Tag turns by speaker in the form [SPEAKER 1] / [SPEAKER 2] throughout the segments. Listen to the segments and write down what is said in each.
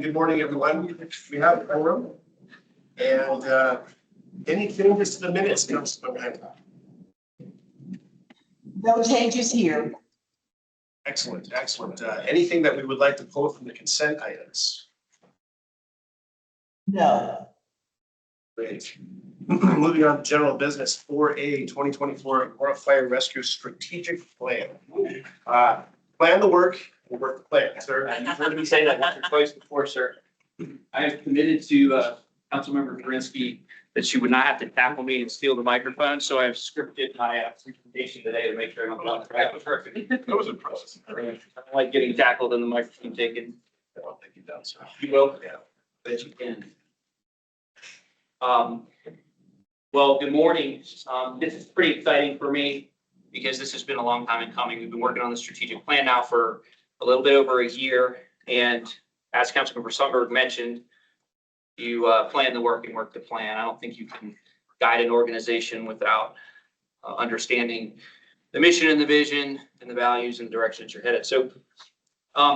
[SPEAKER 1] Good morning, everyone. We have a forum. And any changes to the minutes, Councilmember Hancock?
[SPEAKER 2] No changes here.
[SPEAKER 1] Excellent, excellent. Anything that we would like to pull from the consent items?
[SPEAKER 2] No.
[SPEAKER 1] Great. Moving on to general business, 4A 2024 Aurora Fire Rescue Strategic Plan. Plan the work, and work the plan, sir.
[SPEAKER 3] You've heard me say that once or twice before, sir. I have committed to Councilmember Jurinsky that she would not have to tackle me and steal the microphone, so I have scripted my presentation today to make sure I'm not. That was perfect.
[SPEAKER 1] That was impressive.
[SPEAKER 3] I don't like getting tackled and the microphone taken.
[SPEAKER 1] I don't think you've done so.
[SPEAKER 3] You will?
[SPEAKER 1] Yeah.
[SPEAKER 3] Bet you can. Well, good morning. This is pretty exciting for me because this has been a long time in coming. We've been working on the strategic plan now for a little bit over a year. And as Councilmember Sundberg mentioned, you plan the work and work the plan. I don't think you can guide an organization without understanding the mission and the vision and the values and directions you're headed. So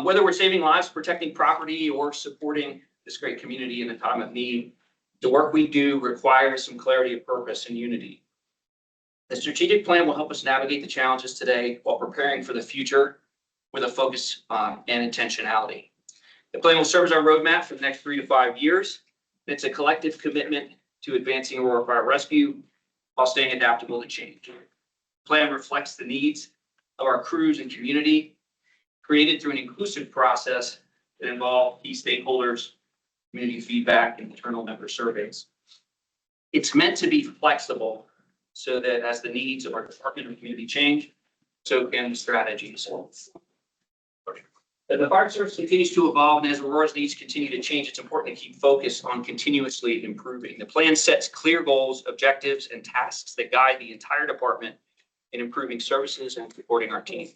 [SPEAKER 3] whether we're saving lives, protecting property, or supporting this great community in a time of need, the work we do requires some clarity of purpose and unity. The strategic plan will help us navigate the challenges today while preparing for the future with a focus and intentionality. The plan will serve as our roadmap for the next 3 to 5 years. It's a collective commitment to advancing Aurora Fire Rescue while staying adaptable to change. The plan reflects the needs of our crews and community, created through an inclusive process that involves key stakeholders, community feedback, and internal member surveys. It's meant to be flexible so that as the needs of our department and community change, so can the strategies. As the fire service continues to evolve and as Aurora's needs continue to change, it's important to keep focus on continuously improving. The plan sets clear goals, objectives, and tasks that guide the entire department in improving services and supporting our team.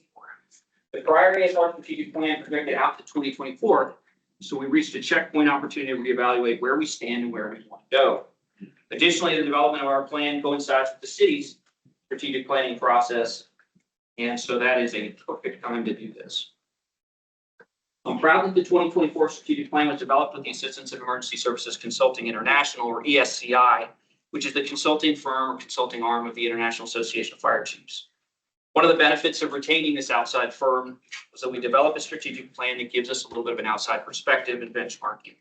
[SPEAKER 3] The priority of our strategic plan projected out to 2024, so we reached a checkpoint opportunity to reevaluate where we stand and where we want to go. Additionally, the development of our plan coincides with the city's strategic planning process, and so that is a perfect time to do this. I'm proud that the 2024 strategic plan was developed with the assistance of Emergency Services Consulting International, or ESCI, which is the consulting firm or consulting arm of the International Association of Fire Chiefs. One of the benefits of retaining this outside firm was that we develop a strategic plan that gives us a little bit of an outside perspective and benchmarking.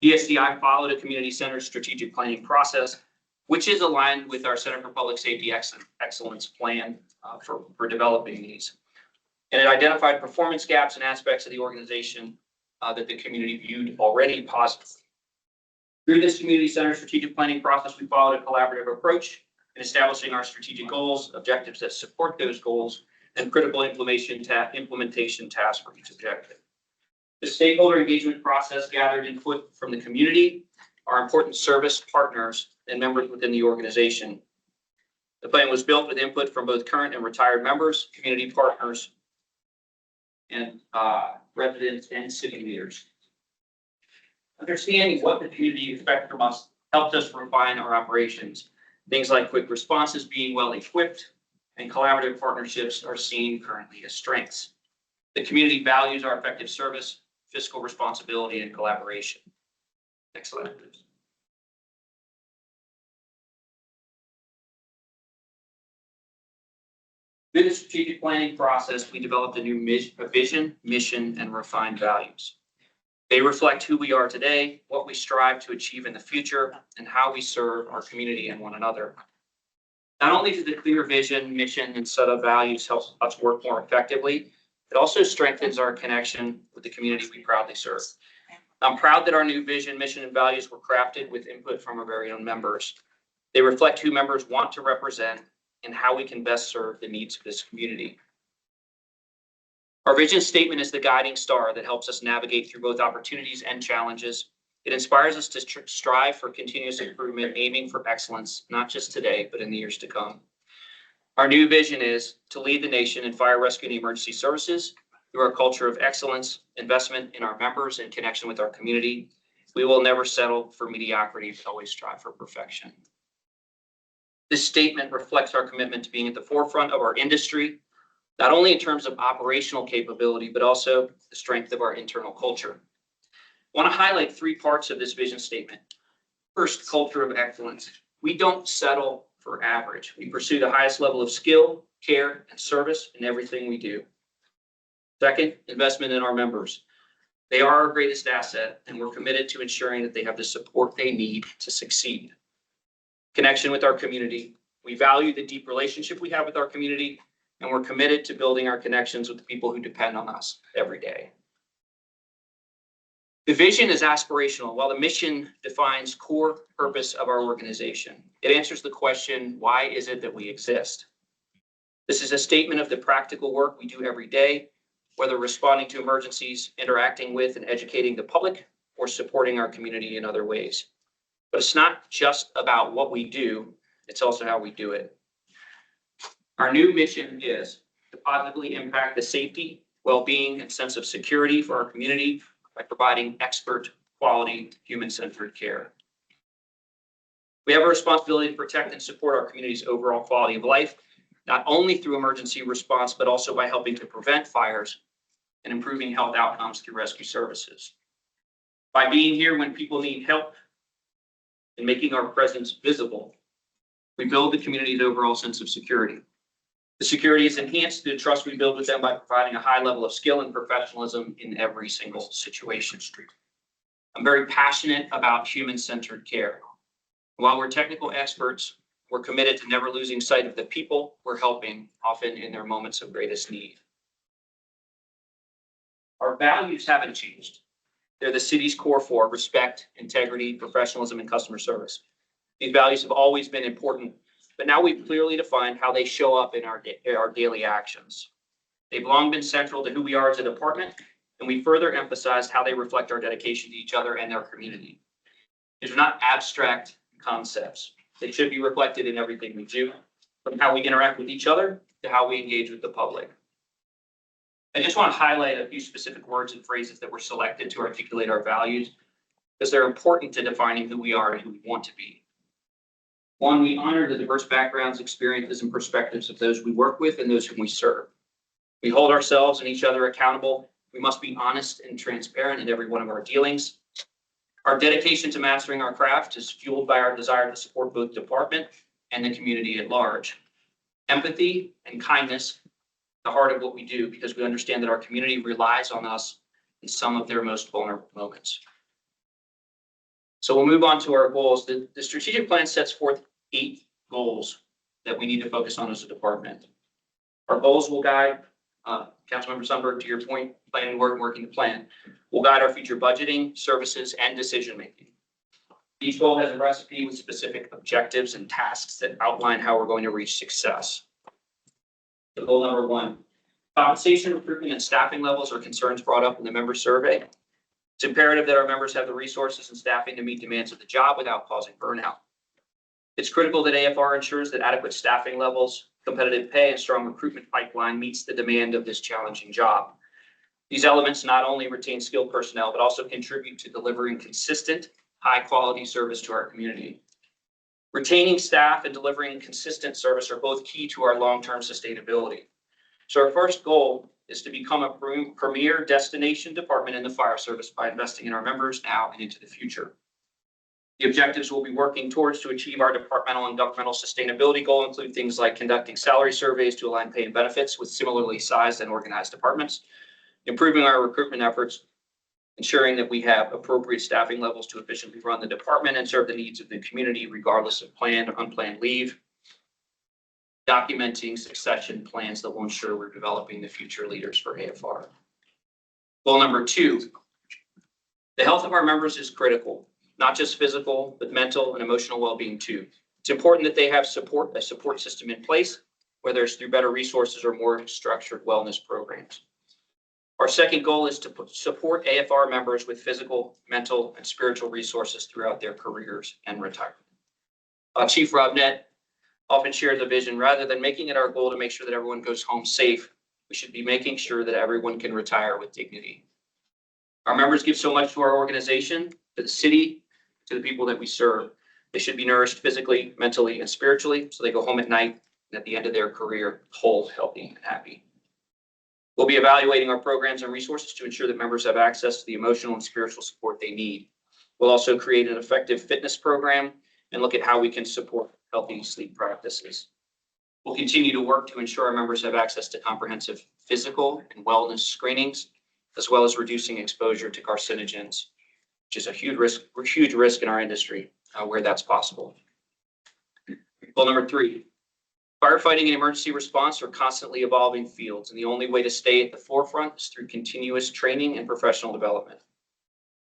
[SPEAKER 3] ESCI followed a community-centered strategic planning process, which is aligned with our Center for Public Safety Excellence plan for developing these. And it identified performance gaps and aspects of the organization that the community viewed already positively. Through this community-centered strategic planning process, we followed a collaborative approach in establishing our strategic goals, objectives that support those goals, and critical implementation tasks for each objective. The stakeholder engagement process gathered input from the community, our important service partners, and members within the organization. The plan was built with input from both current and retired members, community partners, and residents and city leaders. Understanding what the community expects from us helped us refine our operations. Things like quick responses being well equipped and collaborative partnerships are seen currently as strengths. The community values our effective service, fiscal responsibility, and collaboration. Next slide, please. Through the strategic planning process, we developed a new vision, mission, and refined values. They reflect who we are today, what we strive to achieve in the future, and how we serve our community and one another. Not only does the clear vision, mission, and set of values help us work more effectively, it also strengthens our connection with the community we proudly serve. I'm proud that our new vision, mission, and values were crafted with input from our very own members. They reflect who members want to represent and how we can best serve the needs of this community. Our vision statement is the guiding star that helps us navigate through both opportunities and challenges. It inspires us to strive for continuous improvement, aiming for excellence, not just today, but in the years to come. Our new vision is to lead the nation in fire rescue and emergency services through our culture of excellence, investment in our members, and connection with our community. We will never settle for mediocrity, but always strive for perfection. This statement reflects our commitment to being at the forefront of our industry, not only in terms of operational capability, but also the strength of our internal culture. I want to highlight 3 parts of this vision statement. First, culture of excellence. We don't settle for average. We pursue the highest level of skill, care, and service in everything we do. Second, investment in our members. They are our greatest asset, and we're committed to ensuring that they have the support they need to succeed. Connection with our community. We value the deep relationship we have with our community, and we're committed to building our connections with the people who depend on us every day. The vision is aspirational, while the mission defines core purpose of our organization. It answers the question, why is it that we exist? This is a statement of the practical work we do every day, whether responding to emergencies, interacting with and educating the public, or supporting our community in other ways. But it's not just about what we do, it's also how we do it. Our new mission is to positively impact the safety, well-being, and sense of security for our community by providing expert, quality, human-centered care. We have a responsibility to protect and support our community's overall quality of life, not only through emergency response, but also by helping to prevent fires and improving health outcomes through rescue services. By being here when people need help and making our presence visible, we build the community's overall sense of security. The security is enhanced through the trust we build with them by providing a high level of skill and professionalism in every single situation. I'm very passionate about human-centered care. While we're technical experts, we're committed to never losing sight of the people we're helping, often in their moments of greatest need. Our values haven't changed. They're the city's core for respect, integrity, professionalism, and customer service. These values have always been important, but now we've clearly defined how they show up in our daily actions. They've long been central to who we are as a department, and we further emphasized how they reflect our dedication to each other and our community. These are not abstract concepts. They should be reflected in everything we do, from how we interact with each other to how we engage with the public. I just want to highlight a few specific words and phrases that were selected to articulate our values, because they're important to defining who we are and who we want to be. 1, we honor the diverse backgrounds, experiences, and perspectives of those we work with and those whom we serve. We hold ourselves and each other accountable. We must be honest and transparent in every one of our dealings. Our dedication to mastering our craft is fueled by our desire to support both department and the community at large. Empathy and kindness, the heart of what we do, because we understand that our community relies on us in some of their most vulnerable moments. So we'll move on to our goals. The strategic plan sets forth 8 goals that we need to focus on as a department. Our goals will guide, Councilmember Sundberg, to your point, planning work and working the plan, will guide our future budgeting, services, and decision-making. Each goal has a recipe with specific objectives and tasks that outline how we're going to reach success. So goal number 1, compensation, recruitment, and staffing levels are concerns brought up in the member survey. It's imperative that our members have the resources and staffing to meet demands of the job without causing burnout. It's critical that AFR ensures that adequate staffing levels, competitive pay, and strong recruitment pipeline meets the demand of this challenging job. These elements not only retain skilled personnel, but also contribute to delivering consistent, high-quality service to our community. Retaining staff and delivering consistent service are both key to our long-term sustainability. So our first goal is to become a premier destination department in the fire service by investing in our members now and into the future. The objectives we'll be working towards to achieve our departmental and governmental sustainability goal include things like conducting salary surveys to align pay and benefits with similarly sized and organized departments, improving our recruitment efforts, ensuring that we have appropriate staffing levels to efficiently run the department and serve the needs of the community regardless of planned or unplanned leave, documenting succession plans that will ensure we're developing the future leaders for AFR. Goal number 2, the health of our members is critical. Not just physical, but mental and emotional well-being too. It's important that they have a support system in place, whether it's through better resources or more structured wellness programs. Our second goal is to support AFR members with physical, mental, and spiritual resources throughout their careers and retirement. Chief Robnett often shares a vision. Rather than making it our goal to make sure that everyone goes home safe, we should be making sure that everyone can retire with dignity. Our members give so much to our organization, to the city, to the people that we serve. They should be nourished physically, mentally, and spiritually, so they go home at night and at the end of their career whole, healthy, and happy. We'll be evaluating our programs and resources to ensure that members have access to the emotional and spiritual support they need. We'll also create an effective fitness program and look at how we can support healthy sleep practices. We'll continue to work to ensure our members have access to comprehensive physical and wellness screenings, as well as reducing exposure to carcinogens, which is a huge risk in our industry where that's possible. Goal number 3, firefighting and emergency response are constantly evolving fields, and the only way to stay at the forefront is through continuous training and professional development.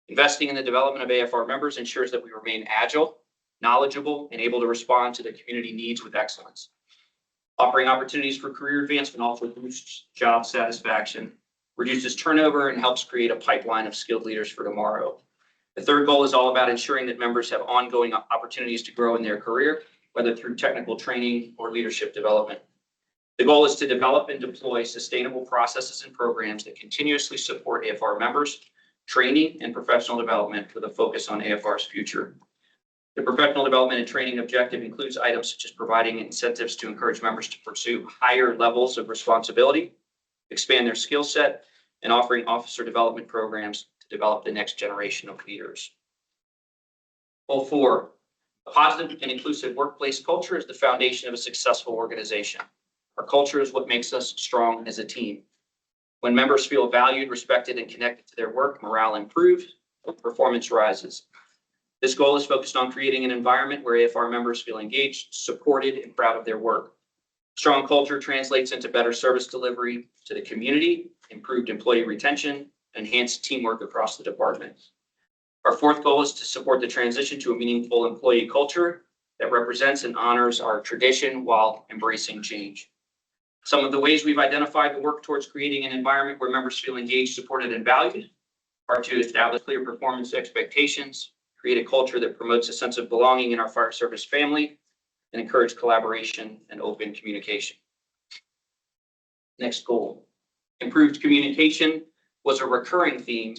[SPEAKER 3] Investing in the development of AFR members ensures that we remain agile, knowledgeable, and able to respond to the community needs with excellence. Offering opportunities for career advancement also boosts job satisfaction, reduces turnover, and helps create a pipeline of skilled leaders for tomorrow. The third goal is all about ensuring that members have ongoing opportunities to grow in their career, whether through technical training or leadership development. The goal is to develop and deploy sustainable processes and programs that continuously support AFR members, training and professional development with a focus on AFR's future. The professional development and training objective includes items such as providing incentives to encourage members to pursue higher levels of responsibility, expand their skill set, and offering officer development programs to develop the next generation of leaders. Goal 4, a positive and inclusive workplace culture is the foundation of a successful organization. Our culture is what makes us strong as a team. When members feel valued, respected, and connected to their work, morale improves, and performance rises. This goal is focused on creating an environment where AFR members feel engaged, supported, and proud of their work. Strong culture translates into better service delivery to the community, improved employee retention, enhanced teamwork across the department. Our fourth goal is to support the transition to a meaningful employee culture that represents and honors our tradition while embracing change. Some of the ways we've identified to work towards creating an environment where members feel engaged, supported, and valued are to establish clear performance expectations, create a culture that promotes a sense of belonging in our fire service family, and encourage collaboration and open communication. Next goal, improved communication was a recurring theme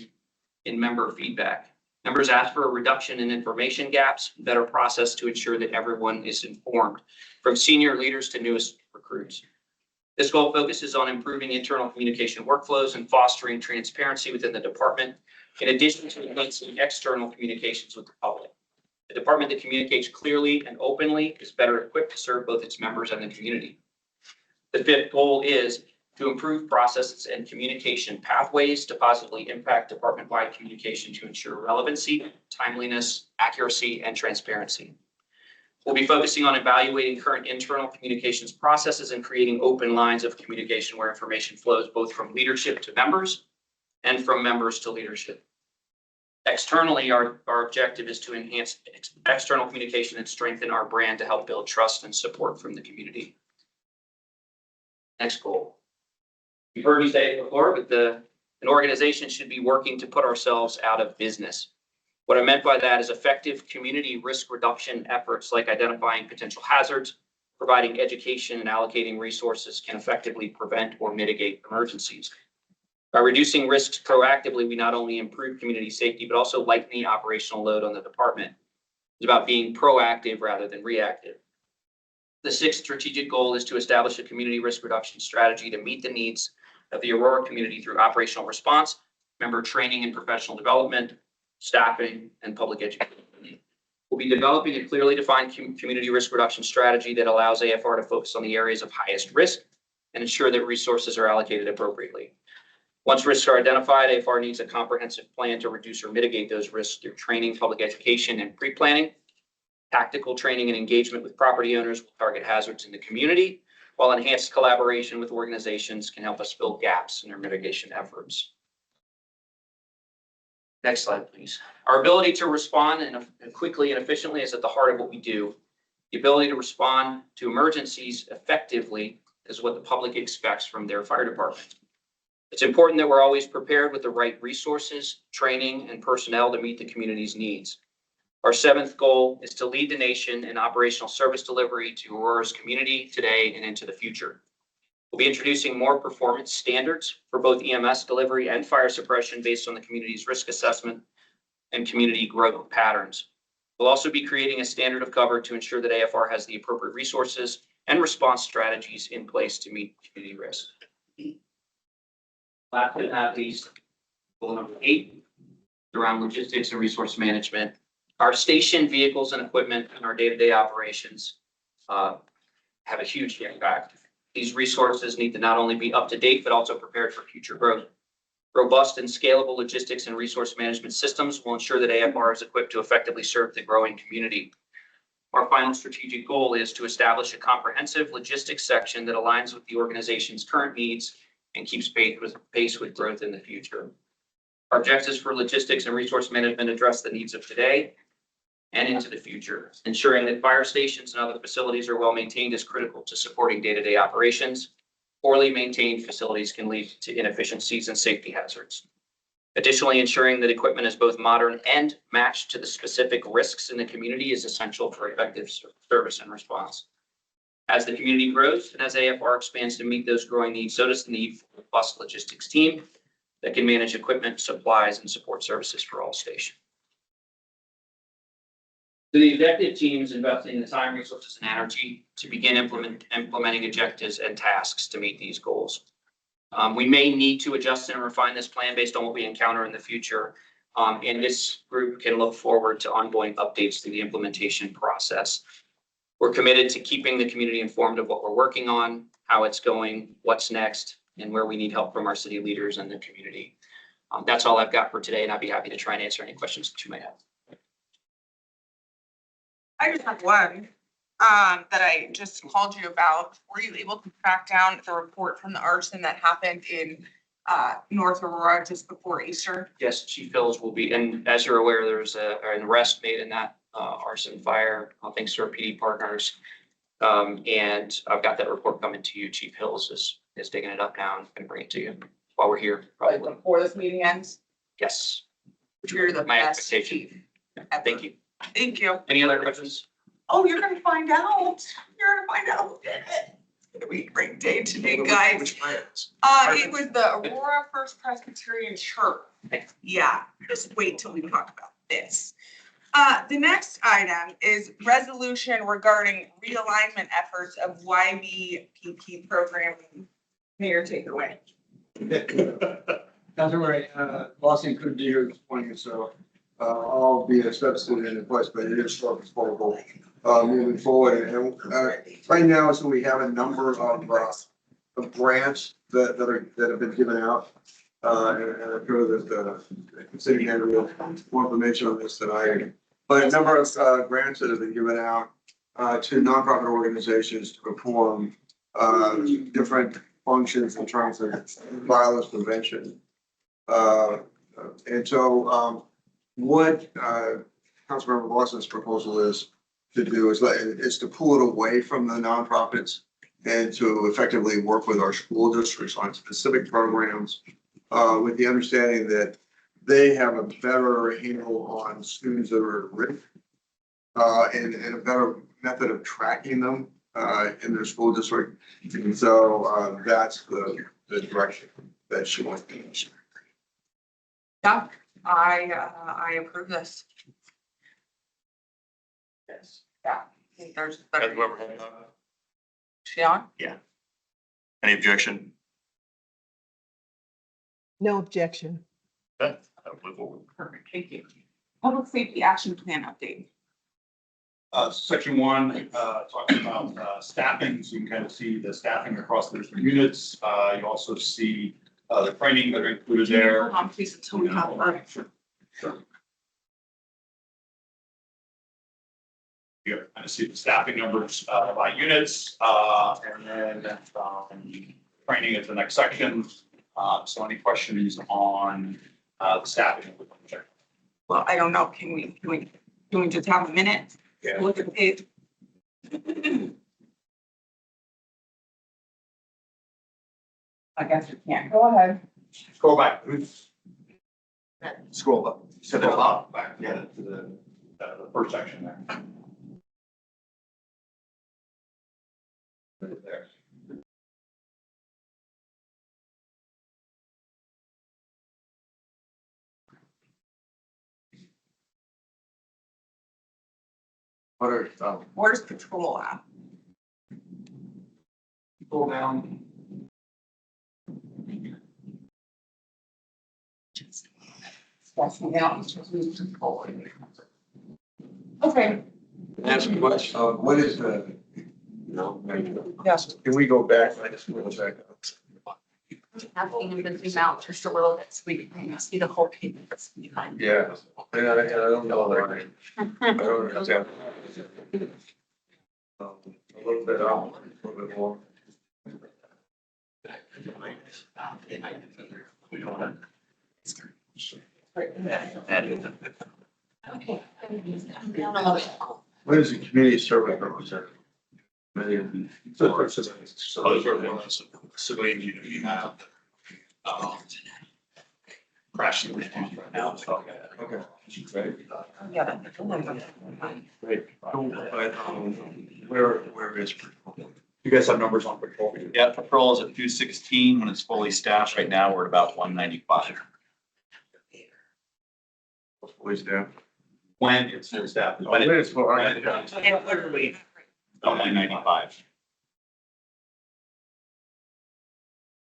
[SPEAKER 3] in member feedback. Members asked for a reduction in information gaps, better process to ensure that everyone is informed, from senior leaders to newest recruits. This goal focuses on improving internal communication workflows and fostering transparency within the department, in addition to enhancing external communications with the public. A department that communicates clearly and openly is better equipped to serve both its members and the community. The fifth goal is to improve processes and communication pathways to positively impact department-wide communication to ensure relevancy, timeliness, accuracy, and transparency. We'll be focusing on evaluating current internal communications processes and creating open lines of communication where information flows both from leadership to members and from members to leadership. Externally, our objective is to enhance external communication and strengthen our brand to help build trust and support from the community. Next goal. You've heard me say it before, but an organization should be working to put ourselves out of business. What I meant by that is effective community risk reduction efforts like identifying potential hazards, providing education, and allocating resources can effectively prevent or mitigate emergencies. By reducing risks proactively, we not only improve community safety, but also lighten the operational load on the department. It's about being proactive rather than reactive. The sixth strategic goal is to establish a community risk reduction strategy to meet the needs of the Aurora community through operational response, member training and professional development, staffing, and public education. We'll be developing a clearly defined community risk reduction strategy that allows AFR to focus on the areas of highest risk and ensure that resources are allocated appropriately. Once risks are identified, AFR needs a comprehensive plan to reduce or mitigate those risks through training, public education, and pre-planning. Tactical training and engagement with property owners will target hazards in the community, while enhanced collaboration with organizations can help us fill gaps in our mitigation efforts. Next slide, please. Our ability to respond quickly and efficiently is at the heart of what we do. The ability to respond to emergencies effectively is what the public expects from their fire department. It's important that we're always prepared with the right resources, training, and personnel to meet the community's needs. Our seventh goal is to lead the nation in operational service delivery to Aurora's community today and into the future. We'll be introducing more performance standards for both EMS delivery and fire suppression based on the community's risk assessment and community growth patterns. We'll also be creating a standard of cover to ensure that AFR has the appropriate resources and response strategies in place to meet community risk. Last but not least, goal number 8, around logistics and resource management. Our station vehicles and equipment and our day-to-day operations have a huge impact. These resources need to not only be up to date, but also prepared for future growth. Robust and scalable logistics and resource management systems will ensure that AFR is equipped to effectively serve the growing community. Our final strategic goal is to establish a comprehensive logistics section that aligns with the organization's current needs and keeps pace with growth in the future. Our objectives for logistics and resource management address the needs of today and into the future. Ensuring that fire stations and other facilities are well maintained is critical to supporting day-to-day operations. Poorly maintained facilities can lead to inefficiencies and safety hazards. Additionally, ensuring that equipment is both modern and matched to the specific risks in the community is essential for effective service and response. As the community grows and as AFR expands to meet those growing needs, so does the need for a robust logistics team that can manage equipment, supplies, and support services for all stations. So the executive team is investing the time, resources, and energy to begin implementing objectives and tasks to meet these goals. We may need to adjust and refine this plan based on what we encounter in the future. And this group can look forward to ongoing updates to the implementation process. We're committed to keeping the community informed of what we're working on, how it's going, what's next, and where we need help from our city leaders and the community. That's all I've got for today, and I'd be happy to try and answer any questions that you may have.
[SPEAKER 2] I just have one that I just called you about. Were you able to track down the report from the arson that happened in North Aurora just before Easter?
[SPEAKER 3] Yes, Chief Hills will be, and as you're aware, there's an arrest made in that arson fire, thanks to our PD partners. And I've got that report coming to you. Chief Hills is digging it up now and can bring it to you while we're here.
[SPEAKER 2] Like
[SPEAKER 3] Probably.
[SPEAKER 2] before this meeting ends?
[SPEAKER 3] Yes.
[SPEAKER 2] You're the
[SPEAKER 3] My
[SPEAKER 2] best
[SPEAKER 3] expectation.
[SPEAKER 2] chief.
[SPEAKER 3] Thank you.
[SPEAKER 2] Thank you.
[SPEAKER 3] Any other questions?
[SPEAKER 2] Oh, you're gonna find out. You're gonna find out who did it. It's gonna be a great day today, guys.
[SPEAKER 1] Which plans?
[SPEAKER 2] It was the Aurora First Presbyterian Church. Yeah, just wait till we talk about this. The next item is resolution regarding realignment efforts of YBPP programming. Mayor, take it away.
[SPEAKER 4] That's right, Boston couldn't be here this morning, so I'll be a substitute in place, but it is self-exploitable moving forward. And right now, so we have a number of grants that have been given out. And I'm sure that the city had more information on this tonight. But a number of grants that have been given out to nonprofit organizations to perform different functions in terms of violence prevention. And so what Councilmember Lawson's proposal is to do is to pull it away from the nonprofits and to effectively work with our school districts on specific programs with the understanding that they have a better handle on students that are at risk and a better method of tracking them in their school district. And so that's the direction that she wants to use.
[SPEAKER 2] Yeah, I approve this.
[SPEAKER 3] Yes.
[SPEAKER 2] Yeah, I think there's.
[SPEAKER 5] Has whoever had
[SPEAKER 2] She on?
[SPEAKER 5] any objection?
[SPEAKER 6] No objection.
[SPEAKER 5] Okay, I'll move forward.
[SPEAKER 2] Perfect, thank you. Public safety action plan update.
[SPEAKER 7] Section 1, talking about staffing, so you can kind of see the staffing across the different units. You also see the training that are included there.
[SPEAKER 2] Hold on, please, until we have our.
[SPEAKER 7] Sure. You kind of see the staffing numbers by units, and then training is the next section. So any questions on the staffing?
[SPEAKER 2] Well, I don't know, can we just have a minute?
[SPEAKER 7] Yeah.
[SPEAKER 2] Look at it. I guess you can't, go ahead.
[SPEAKER 7] Go back.
[SPEAKER 5] Scroll up.
[SPEAKER 7] So there's a lot back, yeah, to the first section there. Right there.
[SPEAKER 4] What are,
[SPEAKER 2] Where's patrol at?
[SPEAKER 3] Pull down.
[SPEAKER 2] Okay.
[SPEAKER 4] Ask a question, what is the? No.
[SPEAKER 2] Yes.
[SPEAKER 4] Can we go back? I just want to check.
[SPEAKER 6] Asking him to zoom out just a little bit so we can see the whole page.
[SPEAKER 4] Yeah, and I don't know that. I don't understand. A little bit out, a little bit more. What is the community service representative?
[SPEAKER 5] So those are the ones, civilian you have. Crashing right now, so.
[SPEAKER 4] Okay.
[SPEAKER 2] Yeah.
[SPEAKER 4] Great. Where is?
[SPEAKER 7] You guys have numbers on patrol?
[SPEAKER 8] Yeah, patrol is at 216. When it's fully staffed right now, we're at about 195.
[SPEAKER 4] Where's there?
[SPEAKER 8] When it's full staffed.
[SPEAKER 4] When it's for.
[SPEAKER 8] When it's
[SPEAKER 2] Literally.
[SPEAKER 8] 195.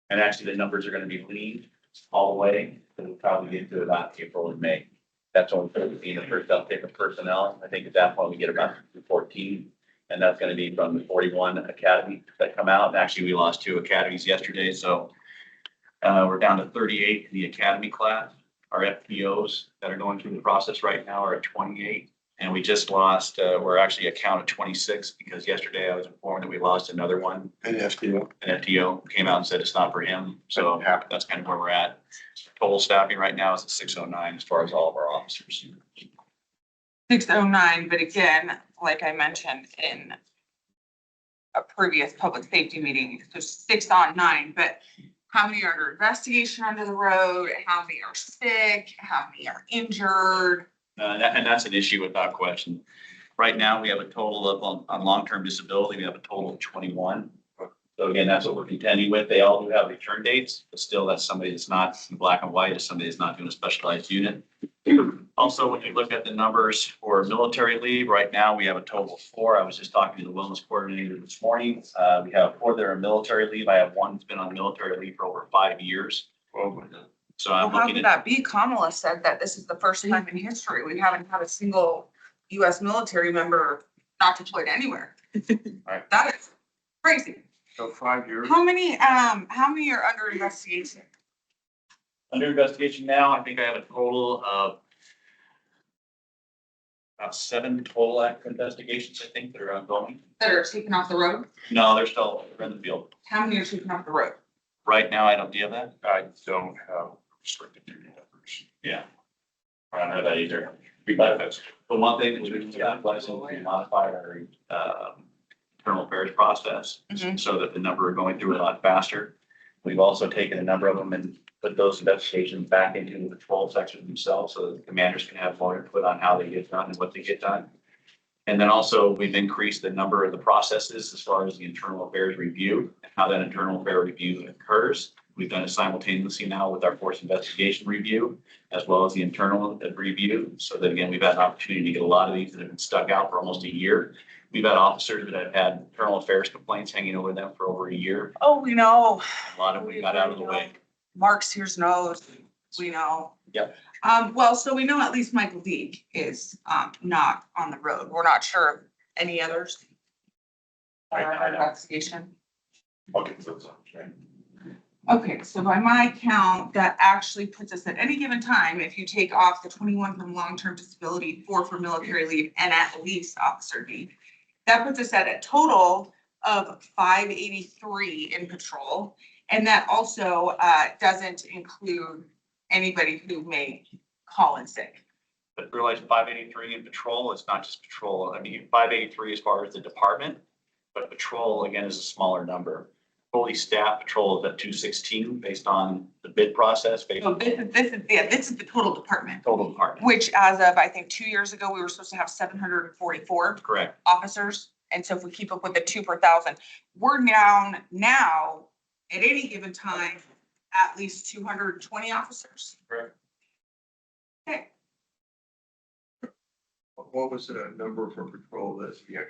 [SPEAKER 8] And actually, the numbers are gonna be lean all the way. It'll probably get to about April and May. That's when we're gonna see the first uptick of personnel. I think at that point, we get about 14. And that's gonna be from the 41 academy that come out. Actually, we lost 2 academies yesterday, so we're down to 38 in the academy class. Our FPOs that are going through the process right now are at 28. And we just lost, we're actually a count of 26 because yesterday I was informed that we lost another one.
[SPEAKER 4] And FTO.
[SPEAKER 8] An FTO came out and said it's not for him. So that's kind of where we're at. Total staffing right now is at 609 as far as all of our officers.
[SPEAKER 2] 609, but again, like I mentioned in a previous public safety meeting, there's 6 on 9, but how many are under investigation under the road? How many are sick? How many are injured?
[SPEAKER 8] And that's an issue without question. Right now, we have a total of, on long-term disability, we have a total of 21. So again, that's what we're contending with. They all do have return dates, but still that's somebody that's not in black and white, is somebody that's not doing a specialized unit. Also, when you look at the numbers for military leave, right now, we have a total of 4. I was just talking to the wellness coordinator this morning. We have 4 that are on military leave. I have 1 that's been on military leave for over 5 years. So
[SPEAKER 2] Well,
[SPEAKER 8] I'm
[SPEAKER 2] how
[SPEAKER 8] looking
[SPEAKER 2] could
[SPEAKER 8] at,
[SPEAKER 2] that be? Kamala said that this is the first time in history we haven't had a single US military member not deployed anywhere.
[SPEAKER 8] Right.
[SPEAKER 2] That is crazy.
[SPEAKER 4] So 5 years.
[SPEAKER 2] How many are under investigation?
[SPEAKER 8] under investigation now, I think I have a total of about 7 total active investigations, I think, that are ongoing.
[SPEAKER 2] That are taken off the road?
[SPEAKER 8] No, they're still in the field.
[SPEAKER 2] How many are taken off the road?
[SPEAKER 8] Right now, I don't, do you have that?
[SPEAKER 5] I don't have restricted duty numbers.
[SPEAKER 8] Yeah.
[SPEAKER 5] I don't have that either.
[SPEAKER 8] But the one thing that we got license, we modified our internal affairs process
[SPEAKER 2] Mhm.
[SPEAKER 8] so that the number are going through a lot faster. We've also taken a number of them and put those investigations back into the patrol section themselves so that the commanders can have more input on how they get done and what they get done. And then also, we've increased the number of the processes as far as the internal affairs review and how that internal affair review occurs. We've done it simultaneously now with our force investigation review, as well as the internal review. So that again, we've had an opportunity to get a lot of these that have been stuck out for almost a year. We've had officers that have had internal affairs complaints hanging over them for over a year.
[SPEAKER 2] Oh, we know.
[SPEAKER 8] A lot of them we got out of the way.
[SPEAKER 2] Mark Sears knows, we know.
[SPEAKER 8] Yep.
[SPEAKER 2] Well, so we know at least Michael Deeg is, not on the road. We're not sure of any others. Investigation.
[SPEAKER 5] Okay, so it's okay.
[SPEAKER 2] Okay, so by my count, that actually puts us at any given time, if you take off the 21 from long-term disability, 4 for military leave, and at least officer leave, that puts us at a total of 583 in patrol. And that also doesn't include anybody who may call in sick.
[SPEAKER 8] But realize 583 in patrol, it's not just patrol. I mean, 583 as far as the department, but patrol again is a smaller number. Fully staffed patrol is at 216 based on the bid process, based
[SPEAKER 2] So
[SPEAKER 8] on
[SPEAKER 2] this is the total department,
[SPEAKER 8] total department.
[SPEAKER 2] which as of, I think, 2 years ago, we were supposed to have 744
[SPEAKER 8] Correct.
[SPEAKER 2] officers. And so if we keep up with the 2 per thousand, we're now at any given time, at least 220 officers.
[SPEAKER 8] Correct.
[SPEAKER 2] Okay,
[SPEAKER 4] What was the number for patrol this year?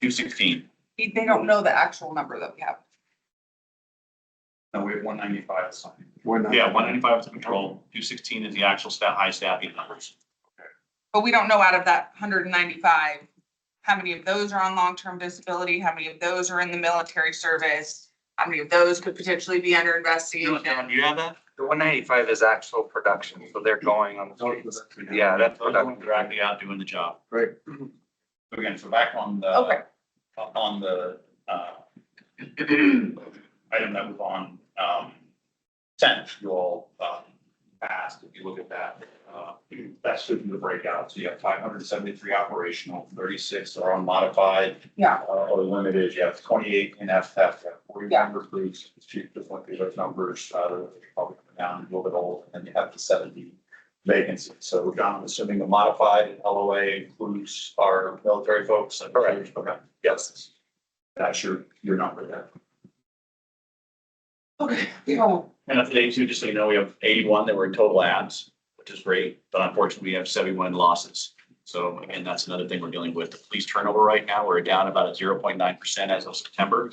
[SPEAKER 8] 216.
[SPEAKER 2] they don't know the actual number that we have.
[SPEAKER 7] No, we have 195 assigned.
[SPEAKER 8] Yeah, 195 is the patrol, 216 is the actual high staffing numbers.
[SPEAKER 2] But we don't know out of that 195, how many of those are on long-term disability, how many of those are in the military service, how many of those could potentially be under investigation.
[SPEAKER 8] Do you have that?
[SPEAKER 9] The 195 is actual production, so they're going on the streets. Yeah, that's
[SPEAKER 8] Those
[SPEAKER 9] production.
[SPEAKER 8] are directly out doing the job.
[SPEAKER 4] Right.
[SPEAKER 7] So again, so back on the.
[SPEAKER 2] Okay.
[SPEAKER 7] On the, item that was on, 10th, you all, passed, if you look at that, that's just the breakout. So you have 573 operational, 36 are unmodified.
[SPEAKER 2] Yeah.
[SPEAKER 7] Or limited, you have 28 in FF, you have 41 recruits, chief, just look at those numbers, they're probably coming down a little bit old, and you have the 70 vacancies. So John, I'm assuming the modified LOA includes our military folks.
[SPEAKER 9] Correct.
[SPEAKER 7] Okay, yes. That's your number there. Okay.
[SPEAKER 8] And at day two, just so you know, we have 81 that were in total abs, which is great, but unfortunately we have 71 losses. So again, that's another thing we're dealing with. The police turnover right now, we're down about 0.9% as of September.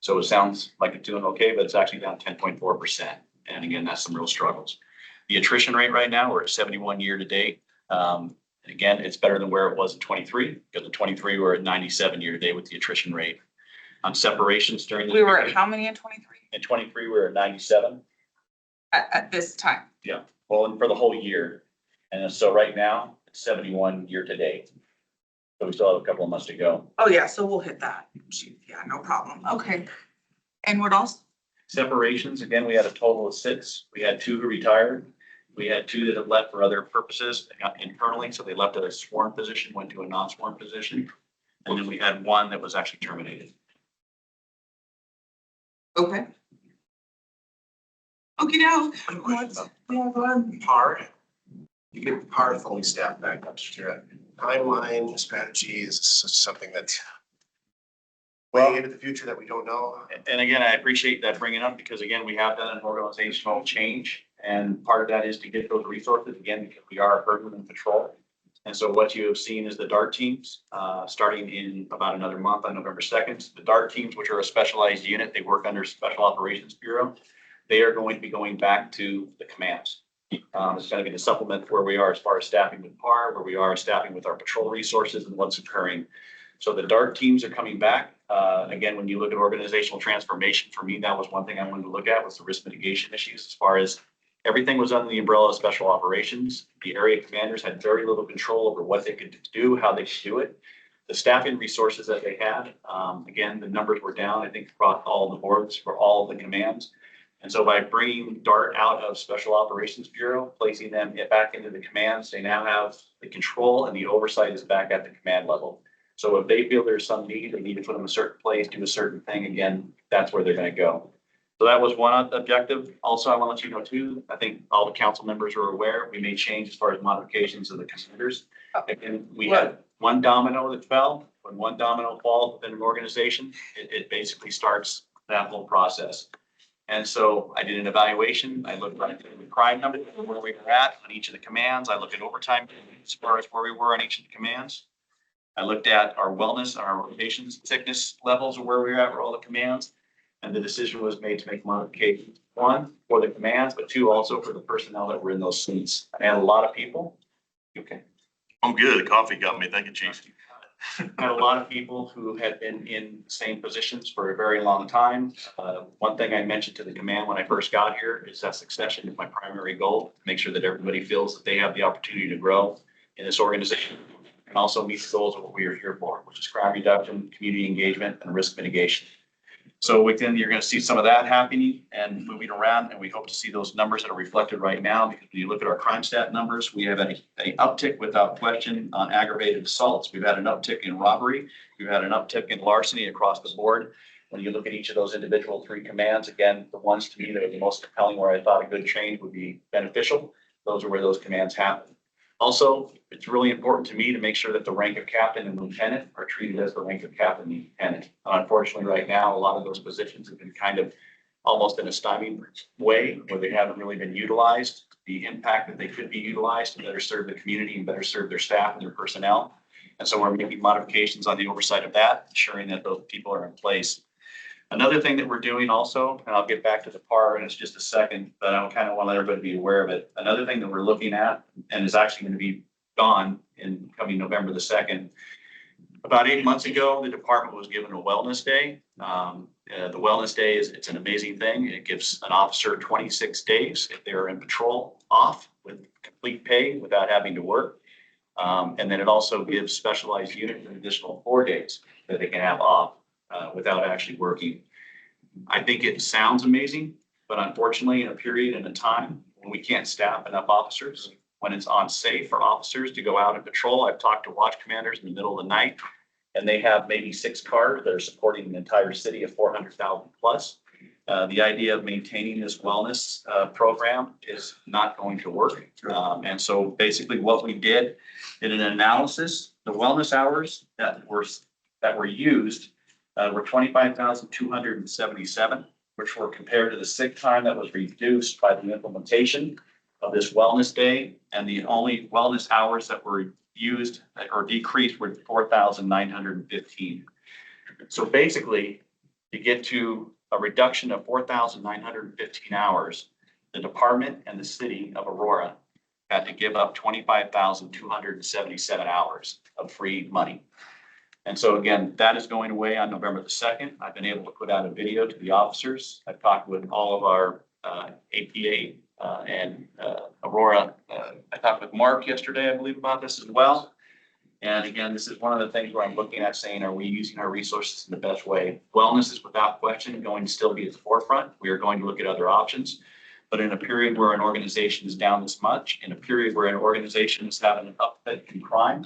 [SPEAKER 8] So it sounds like it's doing okay, but it's actually down 10.4%. And again, that's some real struggles. The attrition rate right now, we're at 71 year to date. And again, it's better than where it was in 23, because in 23, we're at 97 year to date with the attrition rate. On separations during the.
[SPEAKER 2] We were at how many in 23?
[SPEAKER 8] In 23, we're at 97.
[SPEAKER 2] At this time?
[SPEAKER 8] Well, and for the whole year. And so right now, it's 71 year to date. So we still have a couple of months to go.
[SPEAKER 2] Oh, yeah, so we'll hit that. Yeah, no problem. Okay. And what else?
[SPEAKER 8] Separations, again, we had a total of 6. We had 2 who retired. We had 2 that have left for other purposes internally. So they left at a sworn position, went to a non-sworn position. And then we had 1 that was actually terminated.
[SPEAKER 2] Okay. Okey doke.
[SPEAKER 1] Par, you get par fully staffed back up to your timeline, strategy is something that way into the future that we don't know.
[SPEAKER 8] And again, I appreciate that bringing up because again, we have done an organizational change. And part of that is to get those resources again, because we are urban and patrol. And so what you have seen is the DART teams, starting in about another month on November 2nd. The DART teams, which are a specialized unit, they work under Special Operations Bureau. They are going to be going back to the commands. It's going to be the supplement where we are as far as staffing with PAR, where we are staffing with our patrol resources and what's occurring. So the DART teams are coming back. Again, when you look at organizational transformation, for me, that was one thing I wanted to look at was the risk mitigation issues as far as everything was under the umbrella of special operations. The area commanders had very little control over what they could do, how they could do it. The staffing resources that they had, again, the numbers were down, I think, across all the boards for all the commands. And so by bringing DART out of Special Operations Bureau, placing them back into the commands, they now have the control and the oversight is back at the command level. So if they feel there's some need, they need to put them in a certain place, do a certain thing, again, that's where they're going to go. So that was one objective. Also, I want to let you know too, I think all the council members are aware, we made change as far as modifications of the commanders. And we had one domino that fell. When one domino falls within an organization, it basically starts that whole process. And so I did an evaluation. I looked at the crime number, where we were at on each of the commands. I looked at overtime as far as where we were on each of the commands. I looked at our wellness, our rotations, sickness levels, of where we were at for all the commands. And the decision was made to make modifications, 1, for the commands, but 2, also for the personnel that were in those seats. I had a lot of people. Okay.
[SPEAKER 5] I'm good. The coffee got me. Thank you, Chief.
[SPEAKER 8] I had a lot of people who had been in the same positions for a very long time. One thing I mentioned to the command when I first got here is that succession is my primary goal, to make sure that everybody feels that they have the opportunity to grow in this organization and also meet the goals of what we are here for, which is crime reduction, community engagement, and risk mitigation. So within, you're going to see some of that happening and moving around, and we hope to see those numbers that are reflected right now, because when you look at our crime stat numbers, we have an uptick without question on aggravated assaults. We've had an uptick in robbery. We've had an uptick in larceny across the board. When you look at each of those individual 3 commands, again, the ones to me that are the most compelling, where I thought a good change would be beneficial, those are where those commands happen. Also, it's really important to me to make sure that the rank of captain and lieutenant are treated as the rank of captain and lieutenant. Unfortunately, right now, a lot of those positions have been kind of almost in a stymied way, where they haven't really been utilized, the impact that they could be utilized to better serve the community and better serve their staff and their personnel. And so we're making modifications on the oversight of that, ensuring that those people are in place. Another thing that we're doing also, and I'll get back to the PAR in just a second, but I kind of want to let everybody be aware of it. Another thing that we're looking at, and is actually going to be gone in coming November the 2nd. About 8 months ago, the department was given a wellness day. The wellness day it's an amazing thing. It gives an officer 26 days if they're in patrol off with complete pay without having to work. And then it also gives specialized units an additional 4 days that they can have off without actually working. I think it sounds amazing, but unfortunately, in a period and a time when we can't staff enough officers, when it's unsafe for officers to go out and patrol, I've talked to watch commanders in the middle of the night, and they have maybe 6 cars that are supporting an entire city of 400,000 plus. The idea of maintaining this wellness program is not going to work. And so basically what we did in an analysis, the wellness hours that were used were 25,277, which were compared to the sick time that was reduced by the implementation of this wellness day. And the only wellness hours that were used or decreased were 4,915. So basically, to get to a reduction of 4,915 hours, the department and the city of Aurora had to give up 25,277 hours of free money. And so again, that is going away on November the 2nd. I've been able to put out a video to the officers. I've talked with all of our APA and Aurora. I talked with Mark yesterday, I believe, about this as well. And again, this is one of the things where I'm looking at saying, are we using our resources in the best way? Wellness is without question going to still be at the forefront. We are going to look at other options. But in a period where an organization is down this much, in a period where an organization is having an uptick in crime,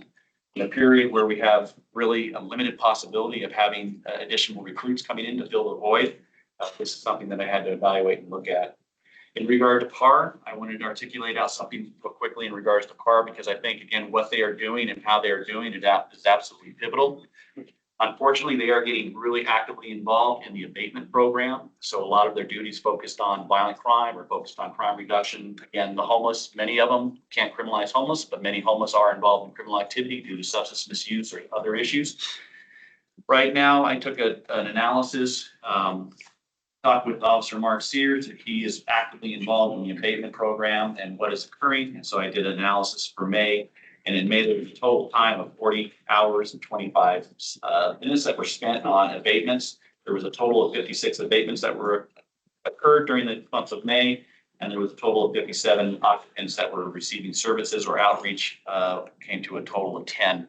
[SPEAKER 8] in a period where we have really a limited possibility of having additional recruits coming in to fill the void, this is something that I had to evaluate and look at. In regard to PAR, I wanted to articulate out something quickly in regards to PAR, because I think, again, what they are doing and how they are doing it is absolutely pivotal. Unfortunately, they are getting really actively involved in the abatement program. So a lot of their duties focused on violent crime or focused on crime reduction. Again, the homeless, many of them can't criminalize homeless, but many homeless are involved in criminal activity due to substance misuse or other issues. Right now, I took an analysis, talked with Officer Mark Sears. He is actively involved in the abatement program and what is occurring. And so I did an analysis for May. And in May, there was a total time of 40 hours and 25 minutes that were spent on abatements. There was a total of 56 abatements that occurred during the month of May. And there was a total of 57 occupants that were receiving services or outreach, came to a total of 10.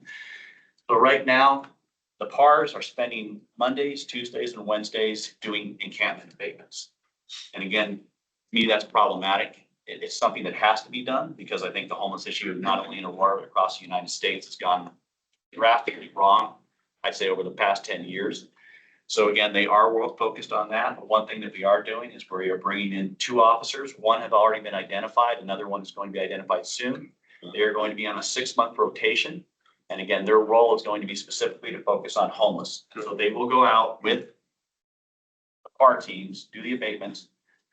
[SPEAKER 8] So right now, the PARs are spending Mondays, Tuesdays, and Wednesdays doing encampment abatements. And again, to me, that's problematic. It's something that has to be done because I think the homeless issue, not only in Aurora, but across the United States, has gone drastically wrong, I'd say, over the past 10 years. So again, they are focused on that. But one thing that we are doing is we are bringing in 2 officers. One have already been identified. Another one is going to be identified soon. They are going to be on a 6-month rotation. And again, their role is going to be specifically to focus on homeless. So they will go out with the PAR teams, do the abatements.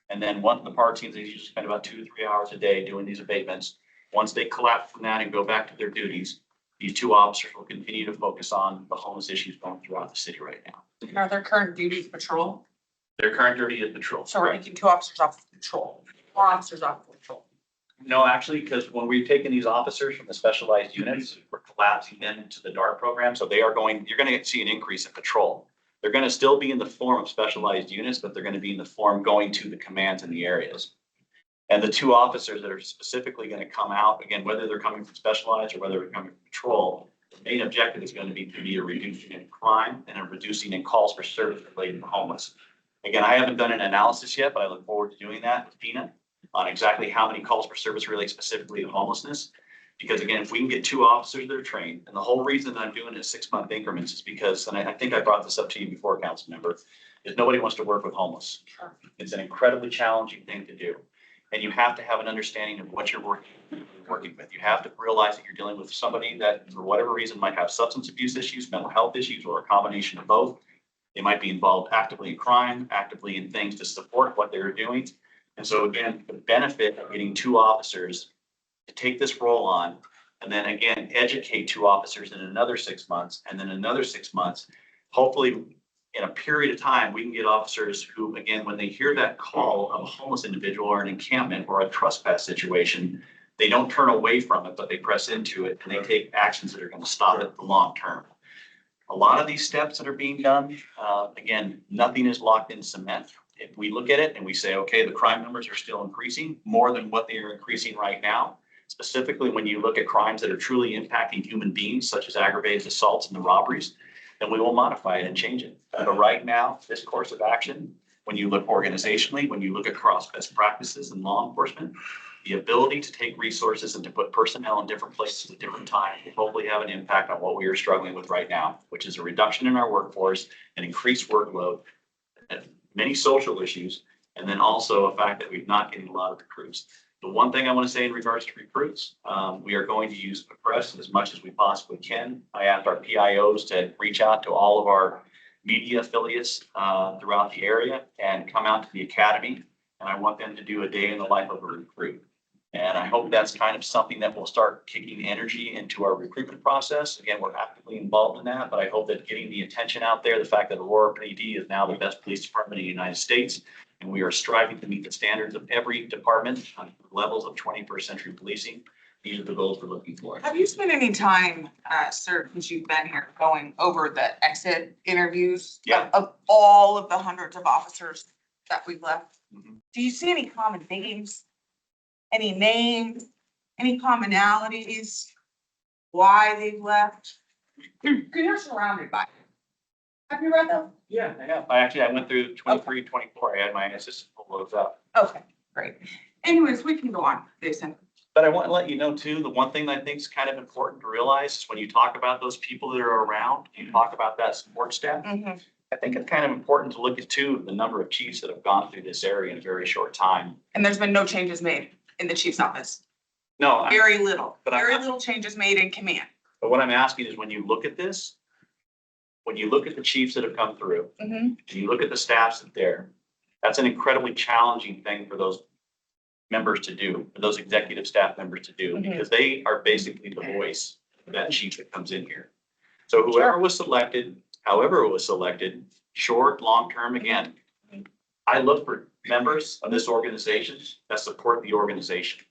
[SPEAKER 8] And then once the PAR teams, they usually spend about 2 to 3 hours a day doing these abatements. Once they collapse from that and go back to their duties, these 2 officers will continue to focus on the homeless issues going throughout the city right now.
[SPEAKER 2] Are their current duties patrol?
[SPEAKER 8] Their current duty is patrol.
[SPEAKER 2] So we're taking 2 officers off of patrol, 4 officers off of patrol.
[SPEAKER 8] No, actually, because when we've taken these officers from the specialized units, we're collapsing them into the DART program. So they are going, you're going to see an increase in patrol. They're going to still be in the form of specialized units, but they're going to be in the form going to the commands in the areas. And the 2 officers that are specifically going to come out, again, whether they're coming from specialized or whether they're coming from patrol, the main objective is going to be a reducing in crime and a reducing in calls for service related to homeless. Again, I haven't done an analysis yet, but I look forward to doing that with Dina on exactly how many calls for service relate specifically to homelessness. Because again, if we can get 2 officers that are trained, and the whole reason that I'm doing it in 6-month increments is because, and I think I brought this up to you before, council member, is nobody wants to work with homeless. It's an incredibly challenging thing to do. And you have to have an understanding of what you're working with. You have to realize that you're dealing with somebody that, for whatever reason, might have substance abuse issues, mental health issues, or a combination of both. They might be involved actively in crime, actively in things to support what they're doing. And so again, the benefit of getting 2 officers to take this role on, and then again, educate 2 officers in another 6 months, and then another 6 months, hopefully in a period of time, we can get officers who, again, when they hear that call of a homeless individual or an encampment or a trespass situation, they don't turn away from it, but they press into it and they take actions that are going to stop it in the long term. A lot of these steps that are being done, again, nothing is locked in cement. If we look at it and we say, okay, the crime numbers are still increasing more than what they are increasing right now, specifically when you look at crimes that are truly impacting human beings, such as aggravated assaults and the robberies, then we will modify it and change it. But right now, this course of action, when you look organizationally, when you look across best practices in law enforcement, the ability to take resources and to put personnel in different places at different times will hopefully have an impact on what we are struggling with right now, which is a reduction in our workforce, an increased workload, many social issues, and then also a fact that we're not getting a lot of recruits. The one thing I want to say in regards to recruits, we are going to use the press as much as we possibly can. I asked our PIOs to reach out to all of our media affiliates throughout the area and come out to the academy. And I want them to do a day in the life of a recruit. And I hope that's kind of something that will start kicking energy into our recruitment process. Again, we're actively involved in that, but I hope that getting the attention out there, the fact that Aurora PD is now the best police department in the United States, and we are striving to meet the standards of every department on levels of 21st century policing. These are the goals we're looking for.
[SPEAKER 2] Have you spent any time, sir, since you've been here, going over the exit interviews?
[SPEAKER 8] Yeah.
[SPEAKER 2] Of all of the hundreds of officers that we've left?
[SPEAKER 8] Mhm.
[SPEAKER 2] Do you see any common themes? Any names? Any commonalities? Why they've left? You're surrounded by it. Have you read them?
[SPEAKER 8] Yeah, I have. I went through 23, 24. I had my assistant pull those up.
[SPEAKER 2] Okay, great. Anyways, we can go on, Jason.
[SPEAKER 8] But I want to let you know too, the one thing that I think is kind of important to realize is when you talk about those people that are around, you talk about that support staff.
[SPEAKER 2] Mhm.
[SPEAKER 8] I think it's kind of important to look at too, the number of chiefs that have gone through this area in a very short time.
[SPEAKER 2] And there's been no changes made in the chief's office.
[SPEAKER 8] No,
[SPEAKER 2] Very little,
[SPEAKER 8] But I'm
[SPEAKER 2] very
[SPEAKER 8] not-
[SPEAKER 2] little changes made in command.
[SPEAKER 8] but what I'm asking is when you look at this, when you look at the chiefs that have come through,
[SPEAKER 2] Mhm.
[SPEAKER 8] and you look at the staffs that there, that's an incredibly challenging thing for those members to do, for those executive staff members to do,
[SPEAKER 2] Mhm.
[SPEAKER 8] because they are basically the voice of that chief that comes in here. So whoever was selected, however it was selected, short, long-term, again, I look for members of this organization that support the organization.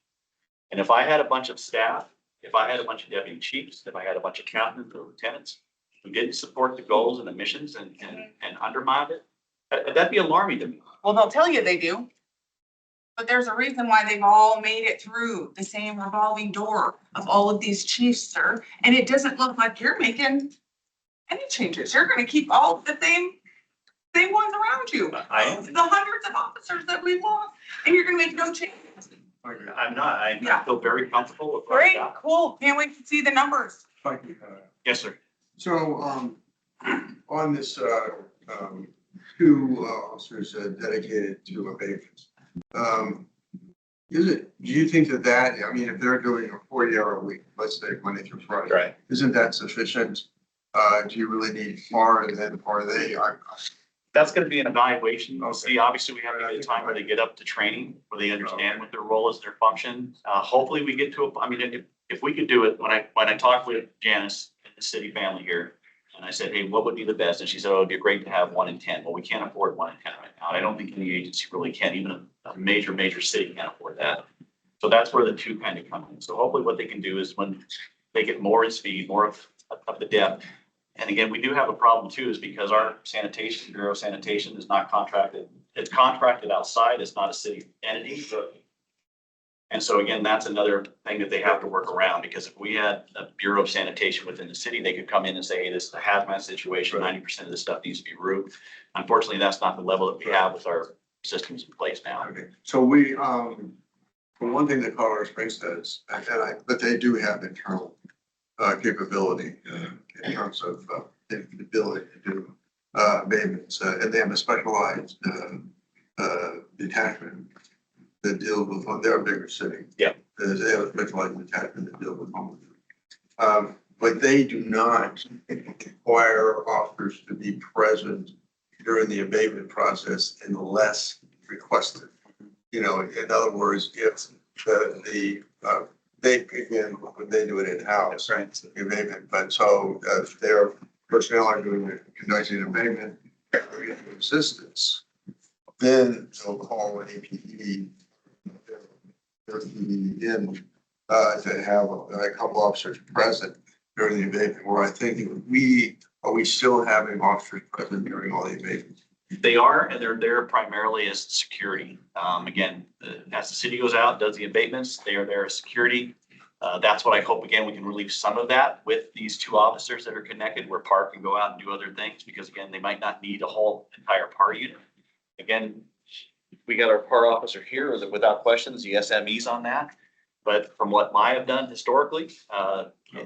[SPEAKER 8] And if I had a bunch of staff, if I had a bunch of deputy chiefs, if I had a bunch of captains or lieutenants who didn't support the goals and the missions and undermined it, that'd be alarming to me.
[SPEAKER 2] Well, they'll tell you they do. But there's a reason why they've all made it through the same revolving door of all of these chiefs, sir. And it doesn't look like you're making any changes. You're gonna keep all of the same ones around you.
[SPEAKER 8] I am.
[SPEAKER 2] The hundreds of officers that we've lost, and you're gonna make no changes.
[SPEAKER 8] I'm not, I
[SPEAKER 2] Yeah.
[SPEAKER 8] feel very comfortable with what I
[SPEAKER 2] Great,
[SPEAKER 8] got.
[SPEAKER 2] cool. Can't wait to see the numbers.
[SPEAKER 4] Thank you.
[SPEAKER 8] Yes, sir.
[SPEAKER 4] So, on this, two officers dedicated to abatements. Do you think that, I mean, if they're doing a 40-hour week, let's say Monday through Friday.
[SPEAKER 8] Right.
[SPEAKER 4] Isn't that sufficient? Do you really need more, and then are they?
[SPEAKER 8] That's gonna be an evaluation. We'll
[SPEAKER 4] Okay.
[SPEAKER 8] see, obviously, we have to get a time where they get up to training, where they understand what their role is, their function. Hopefully we get to I mean, if we could do it, when I talked with Janice and the city family here, and I said, hey, what would be the best? And she said, oh, it'd be great to have 1 in 10. Well, we can't afford 1 in 10 right now. And I don't think any agency really can, even a major city can't afford that. So that's where the two kind of come in. So hopefully what they can do is when they get more in speed, more of the depth. And again, we do have a problem too, is because our sanitation, Bureau of Sanitation is not contracted. It's contracted outside. It's not a city entity. And so again, that's another thing that they have to work around, because if we had a Bureau of Sanitation within the city, they could come in and say, hey, this is a hazmat situation. 90% of this stuff needs to be removed. Unfortunately, that's not the level that we have with our systems in place now.
[SPEAKER 4] Okay, so we, for one thing that Colorado Springs does, but they do have internal capability in terms of the ability to do abatements, and they have a specialized detachment that deals with, well, they're a bigger city.
[SPEAKER 8] Yeah.
[SPEAKER 4] They have a specialized detachment that deals with homeless. But they do not require officers to be present during the abatement process unless requested. You know, in other words, if they do it in-house.
[SPEAKER 8] Right.
[SPEAKER 4] Abatement, but so their personnel are conducting an abatement, area of resistance, then they'll call an APD. Their PD in, to have a couple officers present during the event, where I think are we still having officers present during all the events?
[SPEAKER 8] They are, and they're there primarily as security. Again, as the city goes out, does the abatements, they are there as security. That's what I hope, again, we can relieve some of that with these two officers that are connected, where Park can go out and do other things, because again, they might not need a whole entire PAR unit. Again, we got our PAR officer here, without questions, the SMEs on that. But from what I have done historically,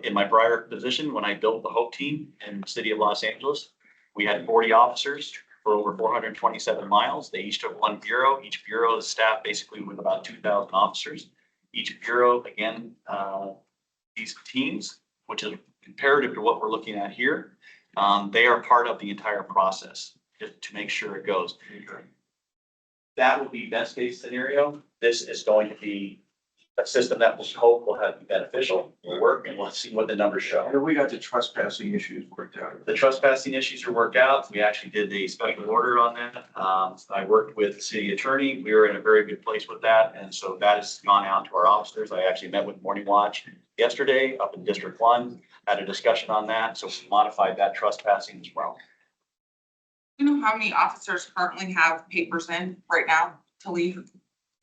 [SPEAKER 8] in my prior position, when I built the Hope team in the city of Los Angeles, we had 40 officers for over 427 miles. They each took one bureau. Each bureau is staffed basically with about 2,000 officers. Each bureau, again, these teams, which is comparative to what we're looking at here, they are part of the entire process just to make sure it goes. That would be best case scenario. This is going to be a system that we'll hope will have be beneficial, will work, and we'll see what the numbers show.
[SPEAKER 4] We got the trespassing issues worked out.
[SPEAKER 8] The trespassing issues are worked out. We actually did a special order on that. I worked with the city attorney. We were in a very good place with that. And so that has gone out to our officers. I actually met with Morning Watch yesterday up in District 1, had a discussion on that. So we modified that trespassing as well.
[SPEAKER 2] You know how many officers currently have papers in right now to leave,